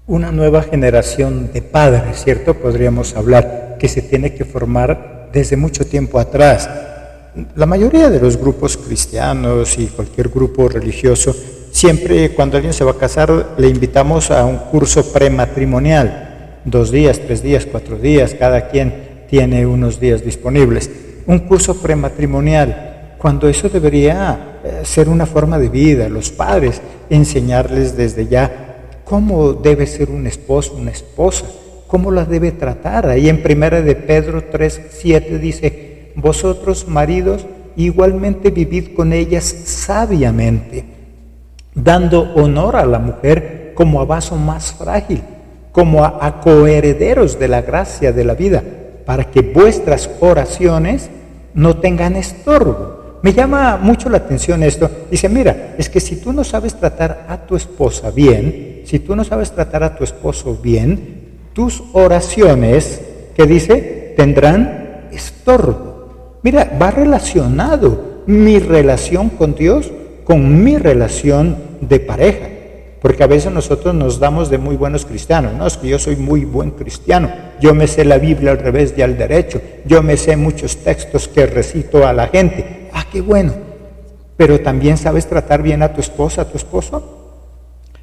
Una nueva generación de padres, ¿cierto? Podríamos hablar que se tiene que formar desde mucho tiempo atrás. La mayoría de los grupos cristianos y cualquier grupo religioso, siempre cuando alguien se va a casar le invitamos a un curso prematrimonial, 2 días, 3 días, 4 días, cada quien tiene unos días disponibles. Un curso prematrimonial, cuando eso debería ser una forma de vida, los padres enseñarles desde ya cómo debe ser un esposo, una esposa, cómo la debe tratar. Ahí en 1 de Pedro 3:7 dice: vosotros maridos igualmente vivid con ellas sabiamente, dando honor a la mujer como a vaso más frágil, como a coherederos de la gracia de la vida, para que vuestras oraciones no tengan estorbo. Me llama mucho la atención esto. Dice, mira, es que si tú no sabes tratar a tu esposa bien, si tú no sabes tratar a tu esposo bien, tus oraciones, ¿qué dice? Tendrán estorbo. Mira, va relacionado mi relación con Dios con mi relación de pareja. Porque a veces nosotros nos damos de muy buenos cristianos. No, es que yo soy muy buen cristiano. Yo me sé la Biblia al revés y al derecho. Yo me sé muchos textos que recito a la gente. Ah, qué bueno. Pero también sabes tratar bien a tu esposa, a tu esposo.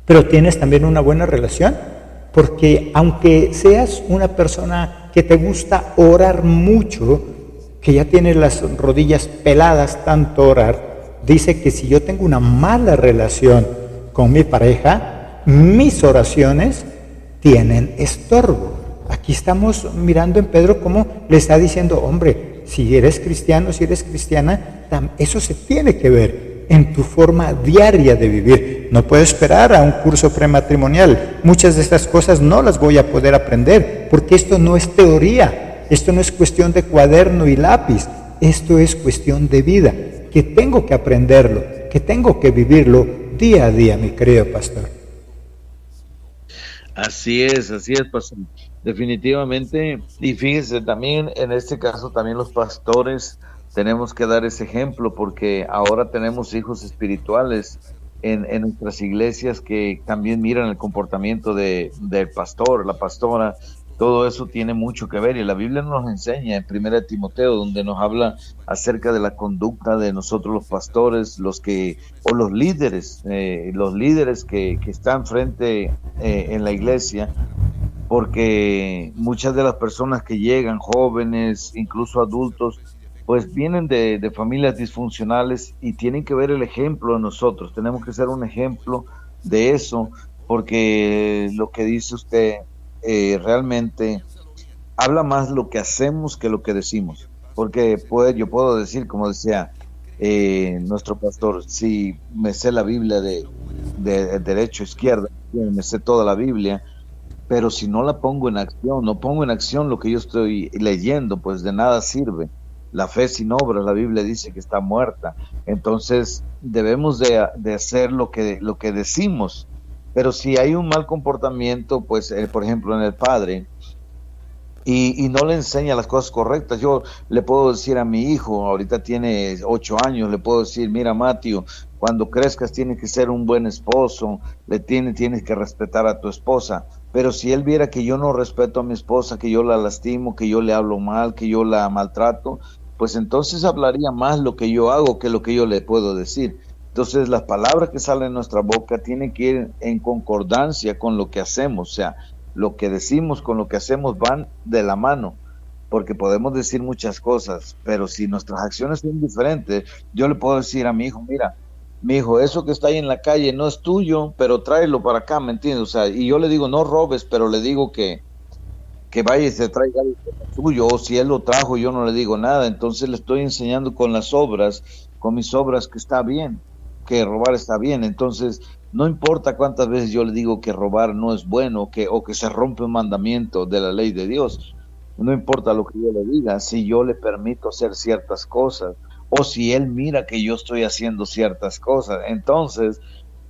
Pero tienes también una buena relación. Porque aunque seas una persona que te gusta orar mucho, que ya tienes las rodillas peladas tanto orar, dice que si yo tengo una mala relación con mi pareja, mis oraciones tienen estorbo. Aquí estamos mirando en Pedro cómo le está diciendo, hombre, si eres cristiano, si eres cristiana, eso se tiene que ver en tu forma diaria de vivir. No puedo esperar a un curso prematrimonial. Muchas de estas cosas no las voy a poder aprender, porque esto no es teoría, esto no es cuestión de cuaderno y lápiz, esto es cuestión de vida, que tengo que aprenderlo, que tengo que vivirlo día a día, mi querido pastor. Así es, pastor. Definitivamente, y fíjese, también en este caso, también los pastores tenemos que dar ese ejemplo, porque ahora tenemos hijos espirituales en nuestras iglesias que también miran el comportamiento del pastor, la pastora. Todo eso tiene mucho que ver, y la Biblia nos enseña en 1 Timoteo, donde nos habla acerca de la conducta de nosotros los pastores, los líderes que están frente en la iglesia, porque muchas de las personas que llegan, jóvenes, incluso adultos, pues vienen de familias disfuncionales y tienen que ver el ejemplo de nosotros. Tenemos que ser un ejemplo de eso, porque lo que dice usted realmente habla más lo que hacemos que lo que decimos. Porque yo puedo decir, como decía nuestro pastor, si me sé la Biblia de derecho a izquierda, me sé toda la Biblia, pero si no la pongo en acción, no pongo en acción lo que yo estoy leyendo, pues de nada sirve. La fe sin obras, la Biblia dice que está muerta. Entonces debemos de hacer lo que decimos. Pero si hay un mal comportamiento, pues por ejemplo en el padre, y no le enseña las cosas correctas, yo le puedo decir a mi hijo, ahorita tiene 8 años, le puedo decir, mira, Mateo, cuando crezcas tienes que ser un buen esposo, tienes que respetar a tu esposa. Pero si él viera que yo no respeto a mi esposa, que yo la lastimo, que yo le hablo mal, que yo la maltrato, pues entonces hablaría más lo que yo hago que lo que yo le puedo decir. Entonces las palabras que salen de nuestra boca tienen que ir en concordancia con lo que hacemos, o sea, lo que decimos con lo que hacemos van de la mano, porque podemos decir muchas cosas, pero si nuestras acciones son diferentes, yo le puedo decir a mi hijo, mira, mi hijo, eso que está ahí en la calle no es tuyo, pero tráelo para acá, ¿me entiendes? O sea, y yo le digo, no robes, pero le digo que vaya y se traiga algo suyo, o si él lo trajo, yo no le digo nada. Entonces le estoy enseñando con las obras, con mis obras, que está bien, que robar está bien. Entonces, no importa cuántas veces yo le digo que robar no es bueno, o que se rompe un mandamiento de la ley de Dios, no importa lo que yo le diga, si yo le permito hacer ciertas cosas, o si él mira que yo estoy haciendo ciertas cosas, entonces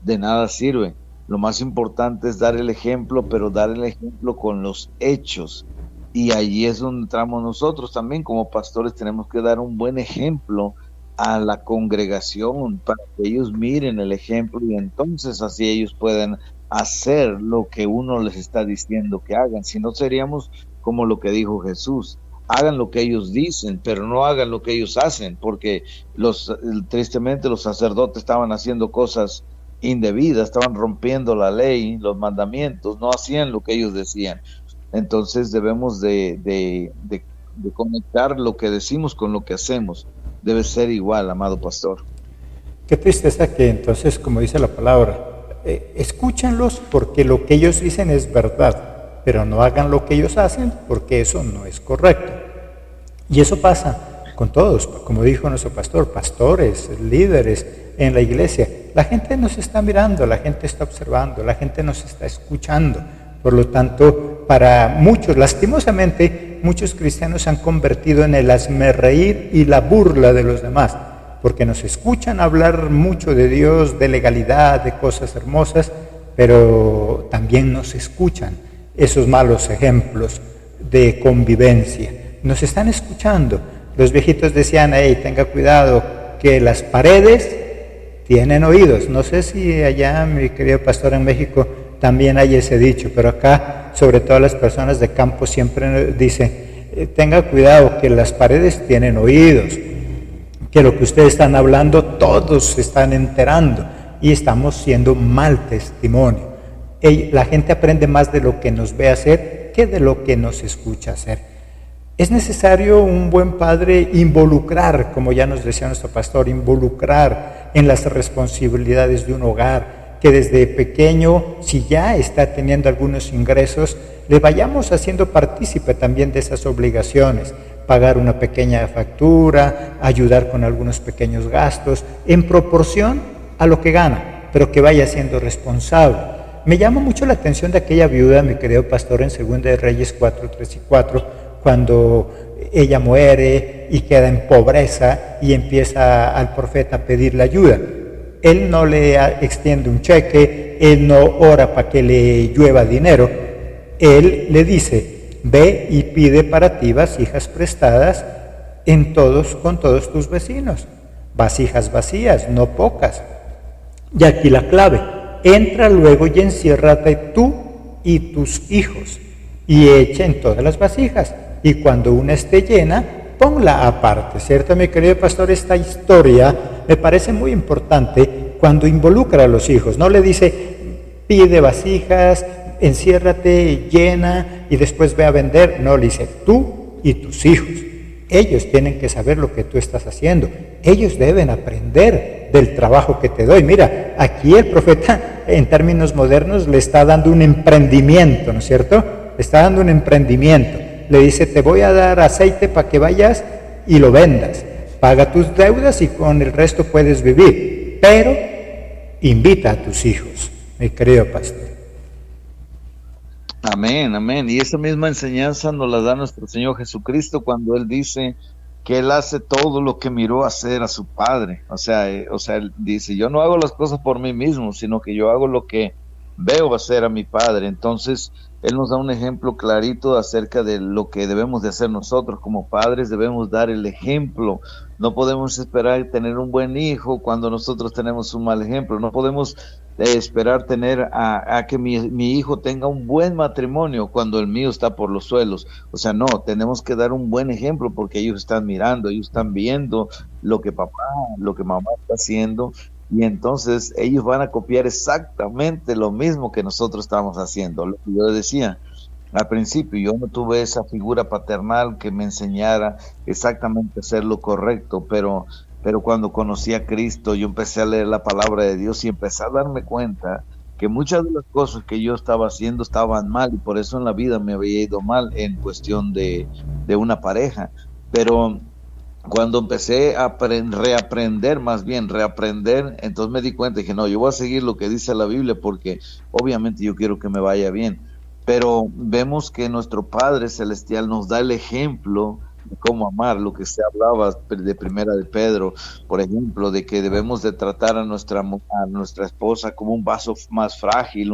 de nada sirve. Lo más importante es dar el ejemplo, pero dar el ejemplo con los hechos. Y allí es donde entramos nosotros también como pastores. Tenemos que dar un buen ejemplo a la congregación para que ellos miren el ejemplo, y entonces así ellos pueden hacer lo que uno les está diciendo que hagan. Si no, seríamos como lo que dijo Jesús: hagan lo que ellos dicen, pero no hagan lo que ellos hacen, porque tristemente los sacerdotes estaban haciendo cosas indebidas, estaban rompiendo la ley, los mandamientos, no hacían lo que ellos decían. Entonces debemos de conectar lo que decimos con lo que hacemos. Debe ser igual, amado pastor. Qué tristeza que entonces, como dice la palabra, escúchenlos porque lo que ellos dicen es verdad, pero no hagan lo que ellos hacen porque eso no es correcto. Y eso pasa con todos, como dijo nuestro pastor, pastores, líderes en la iglesia. La gente nos está mirando, la gente está observando, la gente nos está escuchando. Por lo tanto, ejemplo, para muchos, lastimosamente, muchos cristianos se han convertido en el hazmerreír y la burla de los demás, porque nos escuchan hablar mucho de Dios, de legalidad, de cosas hermosas, pero también nos escuchan esos malos ejemplos de convivencia. Nos están escuchando. Los viejitos decían, hey, tenga cuidado, que las paredes tienen oídos. No sé si allá, mi querido pastor, en México también hay ese dicho, pero acá, sobre todo las personas de campo, siempre dicen, tenga cuidado, que las paredes tienen oídos, que lo que ustedes están hablando todos se están enterando y estamos siendo mal testimonio. La gente aprende más de lo que nos ve hacer que de lo que nos escucha hacer. Es necesario un buen padre involucrar, como ya nos decía nuestro pastor, involucrar en las responsabilidades de un hogar, que desde pequeño, si ya está teniendo algunos ingresos, le vayamos haciendo partícipe también de esas obligaciones, pagar una pequeña factura, ayudar con algunos pequeños gastos, en proporción a lo que gana, pero que vaya siendo responsable. Me llama mucho la atención de aquella viuda, mi querido pastor, en 2 de Reyes 4, 3 y 4, cuando ella muere y queda en pobreza y empieza al profeta a pedirle ayuda. Él no le extiende un cheque, él no ora para que le llueva dinero, él le dice, ve y pide para ti vasijas prestadas con todos tus vecinos, vasijas vacías, no pocas. Y aquí la clave, entra luego y enciérrate tú y tus hijos y echa en todas las vasijas, y cuando una esté llena, ponla aparte, ¿cierto, mi querido pastor? Esta historia me parece muy importante cuando involucra a los hijos. No le dice, pide vasijas, enciérrate, llena, y después ve a vender. No, le dice, tú y tus hijos. Ellos tienen que saber lo que tú estás haciendo. Ellos deben aprender del trabajo que te doy. Mira, aquí el profeta, en términos modernos, le está dando un emprendimiento, ¿no es cierto? Le está dando un emprendimiento. Le dice, te voy a dar aceite para que vayas y lo vendas. Paga tus deudas y con el resto puedes vivir. Pero invita a tus hijos, mi querido pastor. Amén, amén. Y esa misma enseñanza nos la da nuestro Señor Jesucristo cuando Él dice que Él hace todo lo que miró hacer a su Padre. O sea, Él dice, yo no hago las cosas por mí mismo, sino que yo hago lo que veo hacer a mi Padre. Entonces, Él nos da un ejemplo clarito acerca de lo que debemos de hacer nosotros como padres. Debemos dar el ejemplo. No podemos esperar tener un buen hijo cuando nosotros tenemos un mal ejemplo. No podemos esperar tener a que mi hijo tenga un buen matrimonio cuando el mío está por los suelos. O sea, no, tenemos que dar un buen ejemplo porque ellos están mirando, ellos están viendo lo que papá, lo que mamá está haciendo. Y entonces ellos van a copiar exactamente lo mismo que nosotros estamos haciendo. Lo que yo decía al principio, yo no tuve esa figura paternal que me enseñara exactamente a hacer lo correcto, pero cuando conocí a Cristo, yo empecé a leer la palabra de Dios y empecé a darme cuenta que muchas de las cosas que yo estaba haciendo estaban mal, y por eso en la vida me había ido mal en cuestión de una pareja. Pero cuando empecé a reaprender, entonces me di cuenta y dije, no, yo voy a seguir lo que dice la Biblia porque obviamente yo quiero que me vaya bien. Pero vemos que nuestro Padre Celestial nos da el ejemplo de cómo amar, lo que se hablaba de Primera de Pedro, por ejemplo, de que debemos de tratar a nuestra esposa como un vaso más frágil,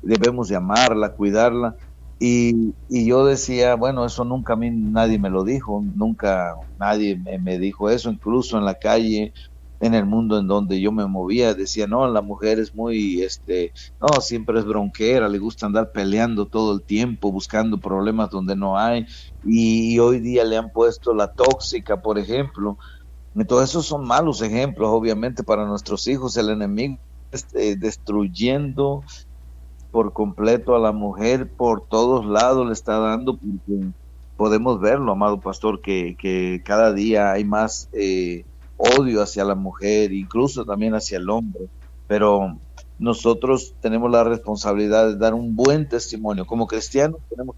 debemos de amarla, cuidarla. Y yo decía, bueno, eso nunca a mí nadie me lo dijo, nunca nadie me dijo eso, incluso en la calle, en el mundo en donde yo me movía, decía, no, la mujer es muy, no, siempre es bronquera, le gusta andar peleando todo el tiempo, buscando problemas donde no hay, y hoy día le han puesto la tóxica, por ejemplo. Entonces esos son malos ejemplos, obviamente, para nuestros hijos. El enemigo destruyendo por completo a la mujer, por todos lados le está dando, porque podemos verlo, amado pastor, que cada día hay más odio hacia la mujer, incluso también hacia el hombre, pero nosotros tenemos la responsabilidad de dar un buen testimonio. Como cristianos tenemos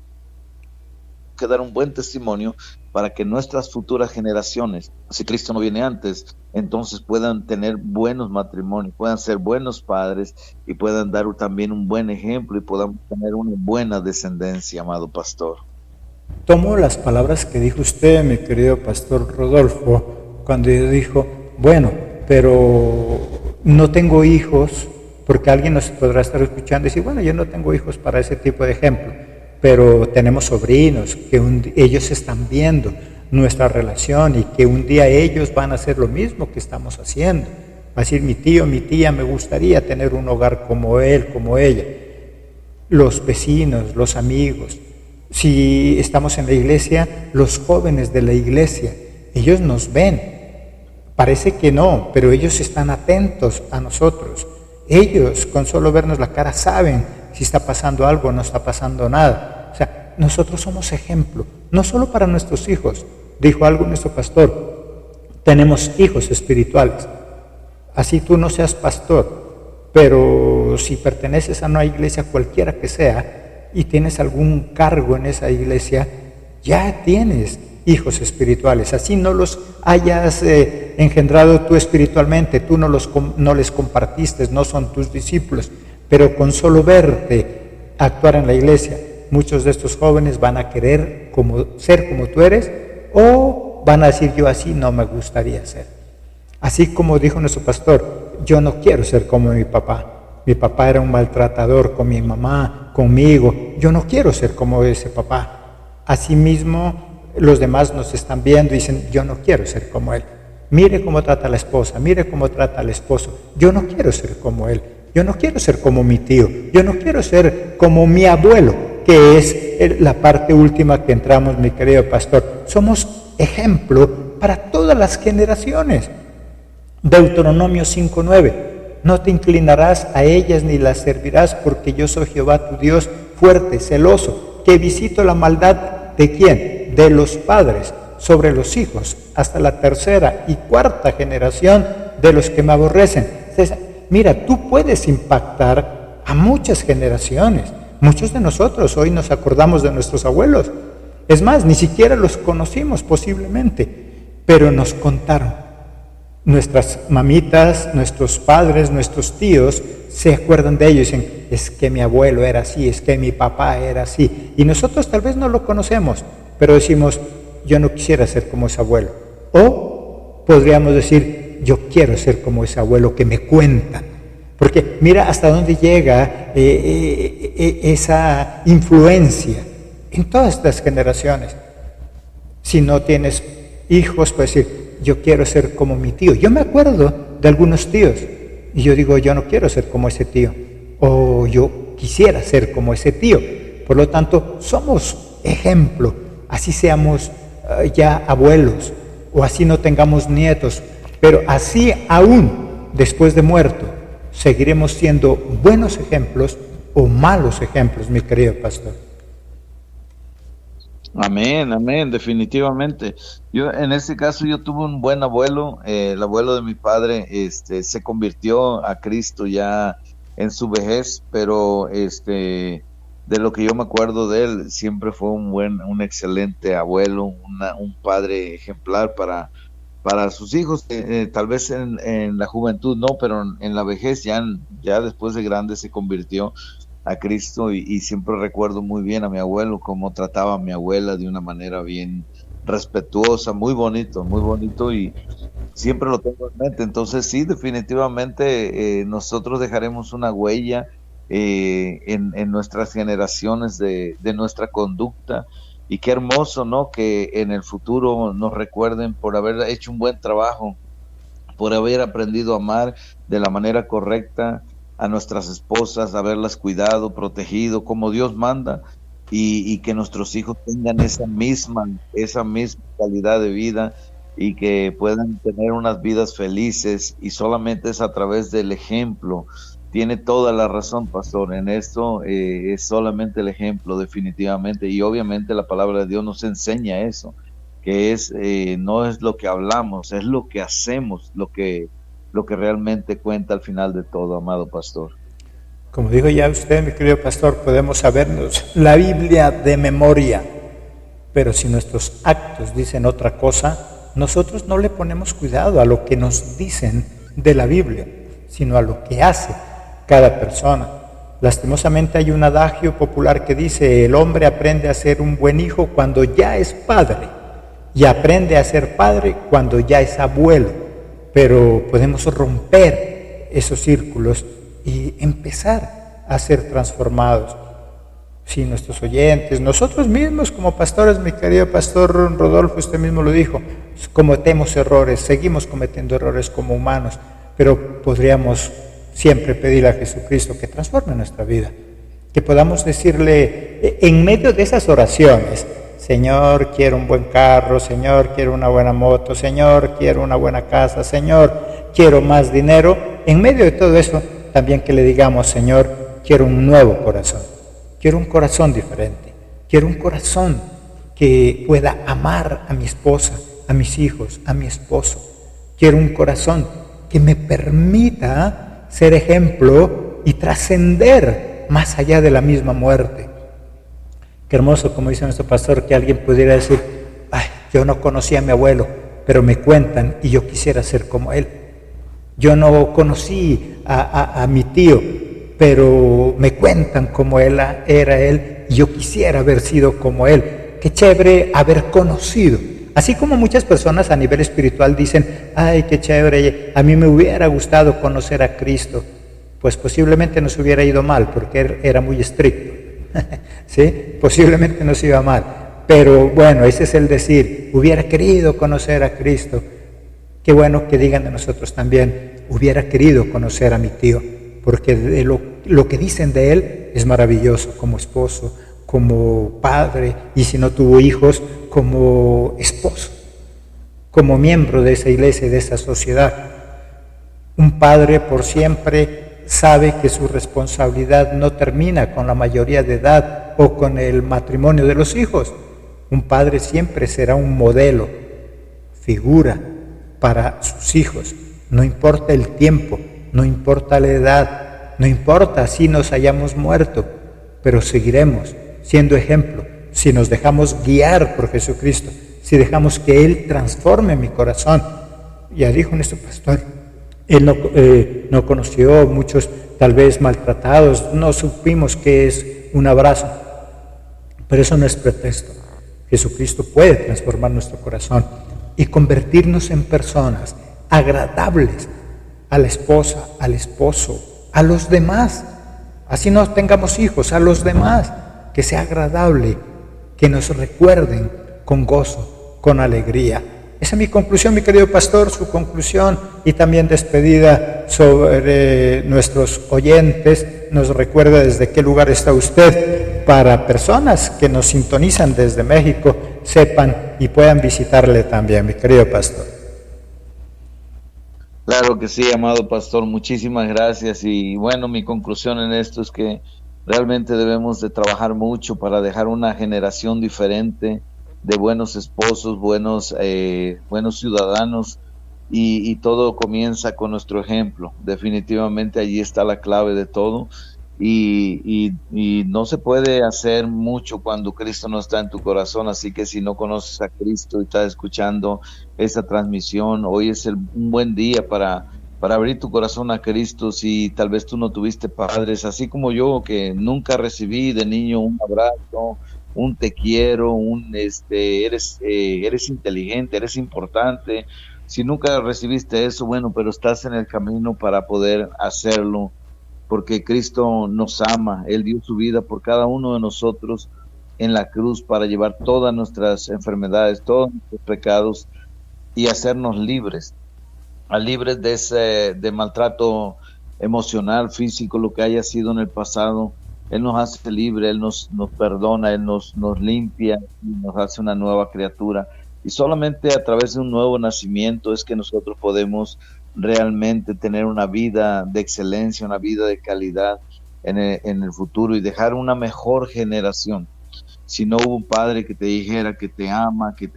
que dar un buen testimonio para que nuestras futuras generaciones, si Cristo no viene antes, entonces puedan tener buenos matrimonios, puedan ser buenos padres y puedan dar también un buen ejemplo y podamos tener una buena descendencia, amado pastor. Tomo las palabras que dijo usted, mi querido pastor Rodolfo, cuando dijo, bueno, pero no tengo hijos, porque alguien nos podrá estar escuchando y decir, bueno, yo no tengo hijos para ese tipo de ejemplo, pero tenemos sobrinos que ellos están viendo nuestra relación y que un día ellos van a hacer lo mismo que estamos haciendo. Va a decir, mi tío, mi tía, me gustaría tener un hogar como él, como ella. Los vecinos, los amigos. Si estamos en la iglesia, los jóvenes de la iglesia, ellos nos ven. Parece que no, pero ellos están atentos a nosotros. Ellos, con solo vernos la cara, saben si está pasando algo o no está pasando nada. O sea, nosotros somos ejemplo, no solo para nuestros hijos. Dijo algo nuestro pastor, tenemos hijos espirituales. Así tú no seas pastor, pero si perteneces a una iglesia cualquiera que sea, y tienes algún cargo en esa iglesia, ya tienes hijos espirituales. Así no los hayas engendrado tú espiritualmente, tú no les compartiste, no son tus discípulos, pero con solo verte actuar en la iglesia, muchos de estos jóvenes van a querer ser como tú eres, o van a decir, yo así no me gustaría ser. Así como dijo nuestro pastor, yo no quiero ser como mi papá. Mi papá era un maltratador con mi mamá, conmigo. Yo no quiero ser como ese papá. Asimismo, los demás nos están viendo y dicen, yo no quiero ser como él. Mire cómo trata a la esposa, mire cómo trata al esposo. Yo no quiero ser como él. Yo no quiero ser como mi tío. Yo no quiero ser como mi abuelo, que es la parte última que entramos, mi querido pastor. Somos ejemplo para todas las generaciones. Deuteronomio 5:9. No te inclinarás a ellas ni las servirás, porque yo soy Jehová tu Dios, fuerte, celoso, que visito la maldad ¿de quién? De los padres sobre los hijos, hasta la tercera y cuarta generación de los que me aborrecen. Entonces, mira, tú puedes impactar a muchas generaciones. Muchos de nosotros hoy nos acordamos de nuestros abuelos. Es más, ni siquiera los conocimos posiblemente, pero nos contaron. Nuestras mamitas, nuestros padres, nuestros tíos se acuerdan de ellos y dicen, es que mi abuelo era así, es que mi papá era así. Y nosotros tal vez no lo conocemos, pero decimos, yo no quisiera ser como ese abuelo. O podríamos decir, yo quiero ser como ese abuelo que me cuentan. Porque mira hasta dónde llega esa influencia en todas estas generaciones. Si no tienes hijos, puedes decir, yo quiero ser como mi tío. Yo me acuerdo de algunos tíos y yo digo, yo no quiero ser como ese tío, o yo quisiera ser como ese tío. Por lo tanto, somos ejemplo, así seamos ya abuelos o así no tengamos nietos, pero así aún después de muerto seguiremos siendo buenos ejemplos o malos ejemplos, mi querido pastor. Amén, amén, definitivamente. Yo, en este caso, yo tuve un buen abuelo, el abuelo de mi padre, se convirtió a Cristo ya en su vejez, pero de lo que yo me acuerdo de él, siempre fue un excelente abuelo, un padre ejemplar para sus hijos, tal vez en la juventud no, pero en la vejez ya después de grande se convirtió a Cristo y siempre recuerdo muy bien a mi abuelo, cómo trataba a mi abuela de una manera bien respetuosa, muy bonito y siempre lo tengo en mente. Entonces sí, definitivamente nosotros dejaremos una huella en nuestras generaciones de nuestra conducta, y qué hermoso, ¿no? Que en el futuro nos recuerden por haber hecho un buen trabajo, por haber aprendido a amar de la manera correcta a nuestras esposas, haberlas cuidado, protegido como Dios manda, y que nuestros hijos tengan esa misma calidad de vida y que puedan tener unas vidas felices, y solamente es a través del ejemplo. Tiene toda la razón, pastor, en esto es solamente el ejemplo, definitivamente, y obviamente la palabra de Dios nos enseña eso, que no es lo que hablamos, es lo que hacemos, lo que realmente cuenta al final de todo, amado pastor. Como dijo ya usted, mi querido pastor, podemos sabernos la Biblia de memoria, Pero si nuestros actos dicen otra cosa, nosotros no le ponemos cuidado a lo que nos dicen de la Biblia, sino a lo que hace cada persona. Lastimosamente hay un adagio popular que dice: el hombre aprende a ser un buen hijo cuando ya es padre, y aprende a ser padre cuando ya es abuelo. Pero podemos romper esos círculos y empezar a ser transformados. Si nuestros oyentes, nosotros mismos como pastores, mi querido pastor Rodolfo, usted mismo lo dijo, cometemos errores, seguimos cometiendo errores como humanos, pero podríamos siempre pedirle a Jesucristo que transforme nuestra vida, que podamos decirle en medio de esas oraciones: Señor, quiero un buen carro, Señor, quiero una buena moto, Señor, quiero una buena casa, Señor, quiero más dinero. En medio de todo eso, también que le digamos: Señor, quiero un nuevo corazón, quiero un corazón diferente, quiero un corazón que pueda amar a mi esposa, a mis hijos, a mi esposo. Quiero un corazón que me permita ser ejemplo y trascender más allá de la misma muerte. Qué hermoso, como dice nuestro pastor, que alguien pudiera decir: ay, yo no conocí a mi abuelo, pero me cuentan y yo quisiera ser como él. Yo no conocí a mi tío, pero me cuentan cómo era él y yo quisiera haber sido como él. Qué chévere haber conocido. Así como muchas personas a nivel espiritual dicen: ay, qué chévere, a mí me hubiera gustado conocer a Cristo. Pues posiblemente nos hubiera ido mal, porque él era muy estricto. ¿Sí? Posiblemente nos iba mal. Pero bueno, ese es el decir: hubiera querido conocer a Cristo. Qué bueno que digan de nosotros también: hubiera querido conocer a mi tío, porque de lo que dicen de él es maravilloso, como esposo, como padre, y si no tuvo hijos, como esposo, como miembro de esa iglesia y de esa sociedad. Un padre por siempre sabe que su responsabilidad no termina con la mayoría de edad o con el matrimonio de los hijos. Un padre siempre será un modelo, figura para sus hijos. No importa el tiempo, no importa la edad, no importa si nos hayamos muerto, pero seguiremos siendo ejemplo si nos dejamos guiar por Jesucristo, si dejamos que Él transforme mi corazón. Ya dijo nuestro pastor, él no conoció muchos tal vez maltratados, no supimos qué es un abrazo, pero eso no es pretexto. Jesucristo puede transformar nuestro corazón y convertirnos en personas agradables a la esposa, al esposo, a los demás. Así no tengamos hijos, a los demás, que sea agradable, que nos recuerden con gozo, con alegría. Esa es mi conclusión, mi querido pastor, su conclusión y también despedida sobre nuestros oyentes. Nos recuerda desde qué lugar está usted, para personas que nos sintonizan desde México sepan y puedan visitarle también, mi querido pastor. Claro que sí, amado pastor, muchísimas gracias. Y bueno, mi conclusión en esto es que realmente debemos de trabajar mucho para dejar una generación diferente de buenos esposos, buenos ciudadanos, y todo comienza con nuestro ejemplo. Definitivamente allí está la clave de todo, y no se puede hacer mucho cuando Cristo no está en tu corazón. Así que si no conoces a Cristo y estás escuchando esta transmisión, hoy es un buen día para abrir tu corazón a Cristo. Si tal vez tú no tuviste padres, así como yo, que nunca recibí de niño un abrazo, un te quiero, eres inteligente, eres importante. Si nunca recibiste eso, bueno, pero estás en el camino para poder hacerlo, porque Cristo nos ama. Él dio su vida por cada uno de nosotros en la cruz para llevar todas nuestras enfermedades, todos nuestros pecados y hacernos libres de maltrato emocional, físico, lo que haya sido en el pasado. Él nos hace libre, Él nos perdona, Él nos limpia y nos hace una nueva criatura. Y solamente a través de un nuevo nacimiento es que nosotros podemos realmente tener una vida de excelencia, una vida de calidad en el futuro, y dejar una mejor generación. Si no hubo un padre que te dijera que te ama, que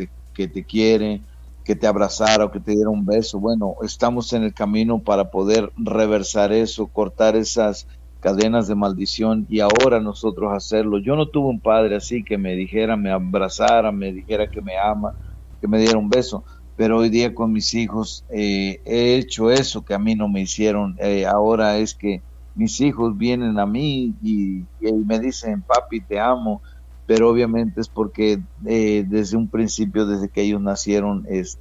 te quiere, que te abrazara o que te diera un beso, bueno, estamos en el camino para poder reversar eso, cortar esas cadenas de maldición, y ahora nosotros hacerlo. Yo no tuve un padre así que me dijera, me abrazara, me dijera que me ama, que me diera un beso, pero hoy día con mis hijos he hecho eso que a mí no me hicieron. Ahora es que mis hijos vienen a mí y me dicen, papi, te amo, pero obviamente es porque desde un principio, desde que ellos nacieron, les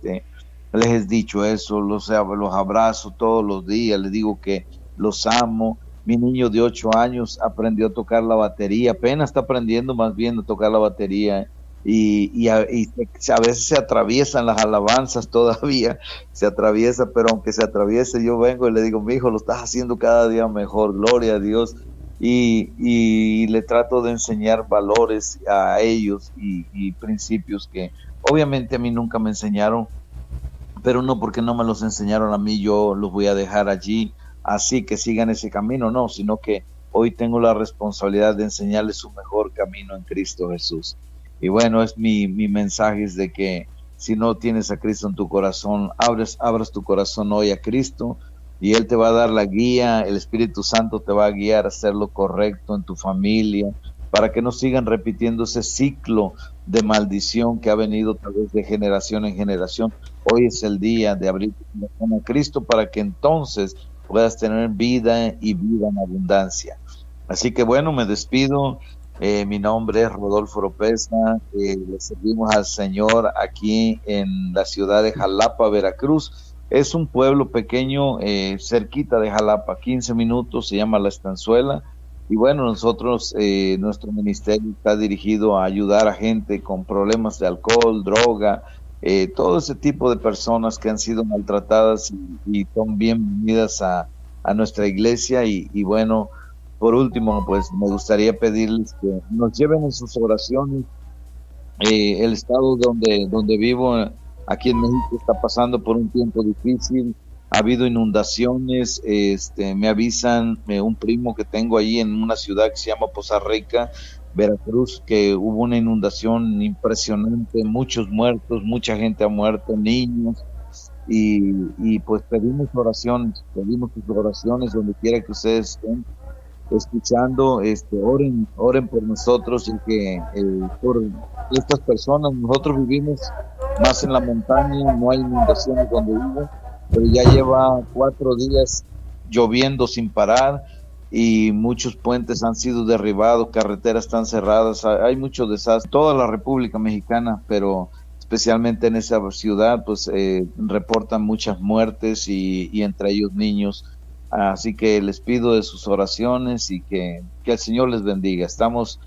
he dicho eso, los abrazo todos los días, les digo que los amo. Mi niño de 8 años aprendió a tocar la batería, apenas está aprendiendo más bien a tocar la batería, a veces se atraviesan las alabanzas todavía, se atraviesa, pero aunque se atraviese, yo vengo y le digo, mi hijo, lo estás haciendo cada día mejor, gloria a Dios, y le trato de enseñar valores a ellos y principios que obviamente a mí nunca me enseñaron, pero no porque no me los enseñaron a mí, yo los voy a dejar allí, así que sigan ese camino, no, sino que hoy tengo la responsabilidad de enseñarles un mejor camino en Cristo Jesús. Y bueno, es mi mensaje es de que si no tienes a Cristo en tu corazón, abras tu corazón hoy a Cristo y Él te va a dar la guía, el Espíritu Santo te va a guiar a hacer lo correcto en tu familia, para que no sigan repitiendo ese ciclo de maldición que ha venido tal vez de generación en generación. Hoy es el día de abrir tu corazón a Cristo para que entonces puedas tener vida y vida en abundancia. Así que bueno, me despido. Mi nombre es Rodolfo Oropesa, le servimos al Señor aquí en la ciudad de Jalapa, Veracruz. Es un pueblo pequeño cerquita de Jalapa, 15 minutos, se llama La Estanzuela. Y bueno, nosotros, nuestro ministerio está dirigido a ayudar a gente con problemas de alcohol, droga, todo ese tipo de personas que han sido maltratadas y son bienvenidas a nuestra iglesia. Y bueno, por último, pues me gustaría pedirles que nos lleven en sus oraciones. El estado donde vivo, aquí en México, está pasando por un tiempo difícil. Ha habido inundaciones. Me avisan un primo que tengo allí en una ciudad que se llama Poza Rica, Veracruz, que hubo una inundación impresionante, muchos muertos, mucha gente ha muerto, niños. Y pues pedimos sus oraciones donde quiera que ustedes estén escuchando, oren por nosotros y que por estas personas. Nosotros vivimos más en la montaña, no hay inundaciones donde vivo, pero ya lleva 4 días lloviendo sin parar y muchos puentes han sido derribados, carreteras están cerradas, hay mucho desastre, toda la República Mexicana, pero especialmente en esa ciudad, pues reportan muchas muertes y entre ellos niños. Así que les pido de sus oraciones y que el Señor les bendiga. Estamos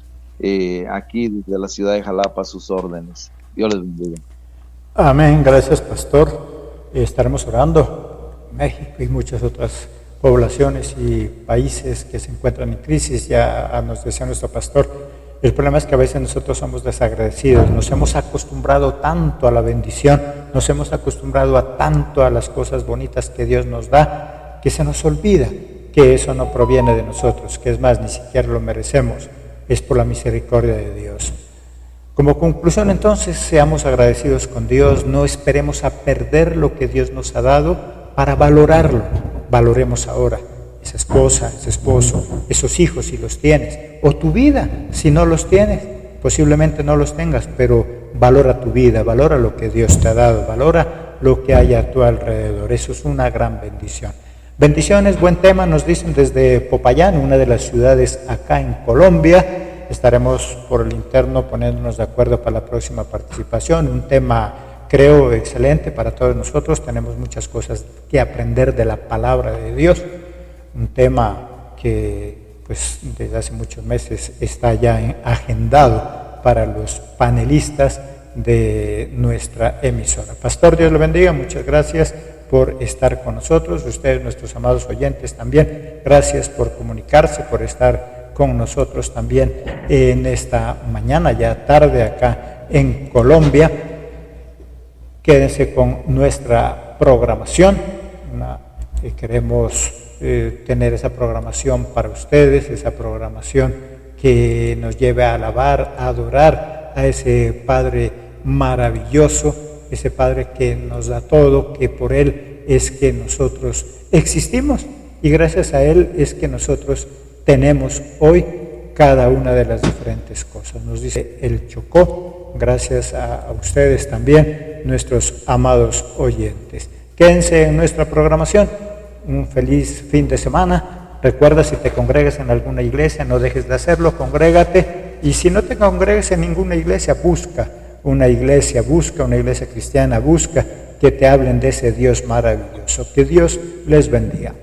aquí desde la ciudad de Jalapa a sus órdenes. Dios les bendiga. Amén, gracias pastor. Estaremos orando México y muchas otras poblaciones y países que se encuentran en crisis. Ya nos decía nuestro pastor, el problema es que a veces nosotros somos desagradecidos, nos hemos acostumbrado tanto a la bendición, nos hemos acostumbrado tanto a las cosas bonitas que Dios nos da, que se nos olvida que eso no proviene de nosotros, que es más, ni siquiera lo merecemos, es por la misericordia de Dios. Como conclusión, entonces, seamos agradecidos con Dios, no esperemos a perder lo que Dios nos ha dado para valorarlo. Valoremos ahora esa esposa, ese esposo, esos hijos si los tienes, o tu vida si no los tienes, posiblemente no los tengas, pero valora tu vida, valora lo que Dios te ha dado, valora lo que hay a tu alrededor. Eso es una gran bendición. Bendiciones, buen tema, nos dicen desde Popayán, una de las ciudades acá en Colombia. Estaremos por el interno poniéndonos de acuerdo para la próxima participación. Un tema, creo, excelente para todos nosotros. Tenemos muchas cosas que aprender de la palabra de Dios. Un tema que, pues, desde hace muchos meses está ya agendado para los panelistas de nuestra emisora. Pastor, Dios lo bendiga, muchas gracias por estar con nosotros, ustedes, nuestros amados oyentes también, gracias por comunicarse, por estar con nosotros también en esta mañana, ya tarde acá en Colombia. Quédense con nuestra programación, queremos tener esa programación para ustedes, esa programación que nos lleve a alabar, a adorar a ese Padre maravilloso, ese Padre que nos da todo, que por Él es que nosotros existimos y gracias a Él es que nosotros tenemos hoy cada una de las diferentes cosas. Nos dice el Chocó, gracias a ustedes también, nuestros amados oyentes. Quédense en nuestra programación. Un feliz fin de semana. Recuerda, si te congregas en alguna iglesia, no dejes de hacerlo, congrégate. Y si no te congregas en ninguna iglesia, busca una iglesia cristiana, busca que te hablen de ese Dios maravilloso. Que Dios les bendiga.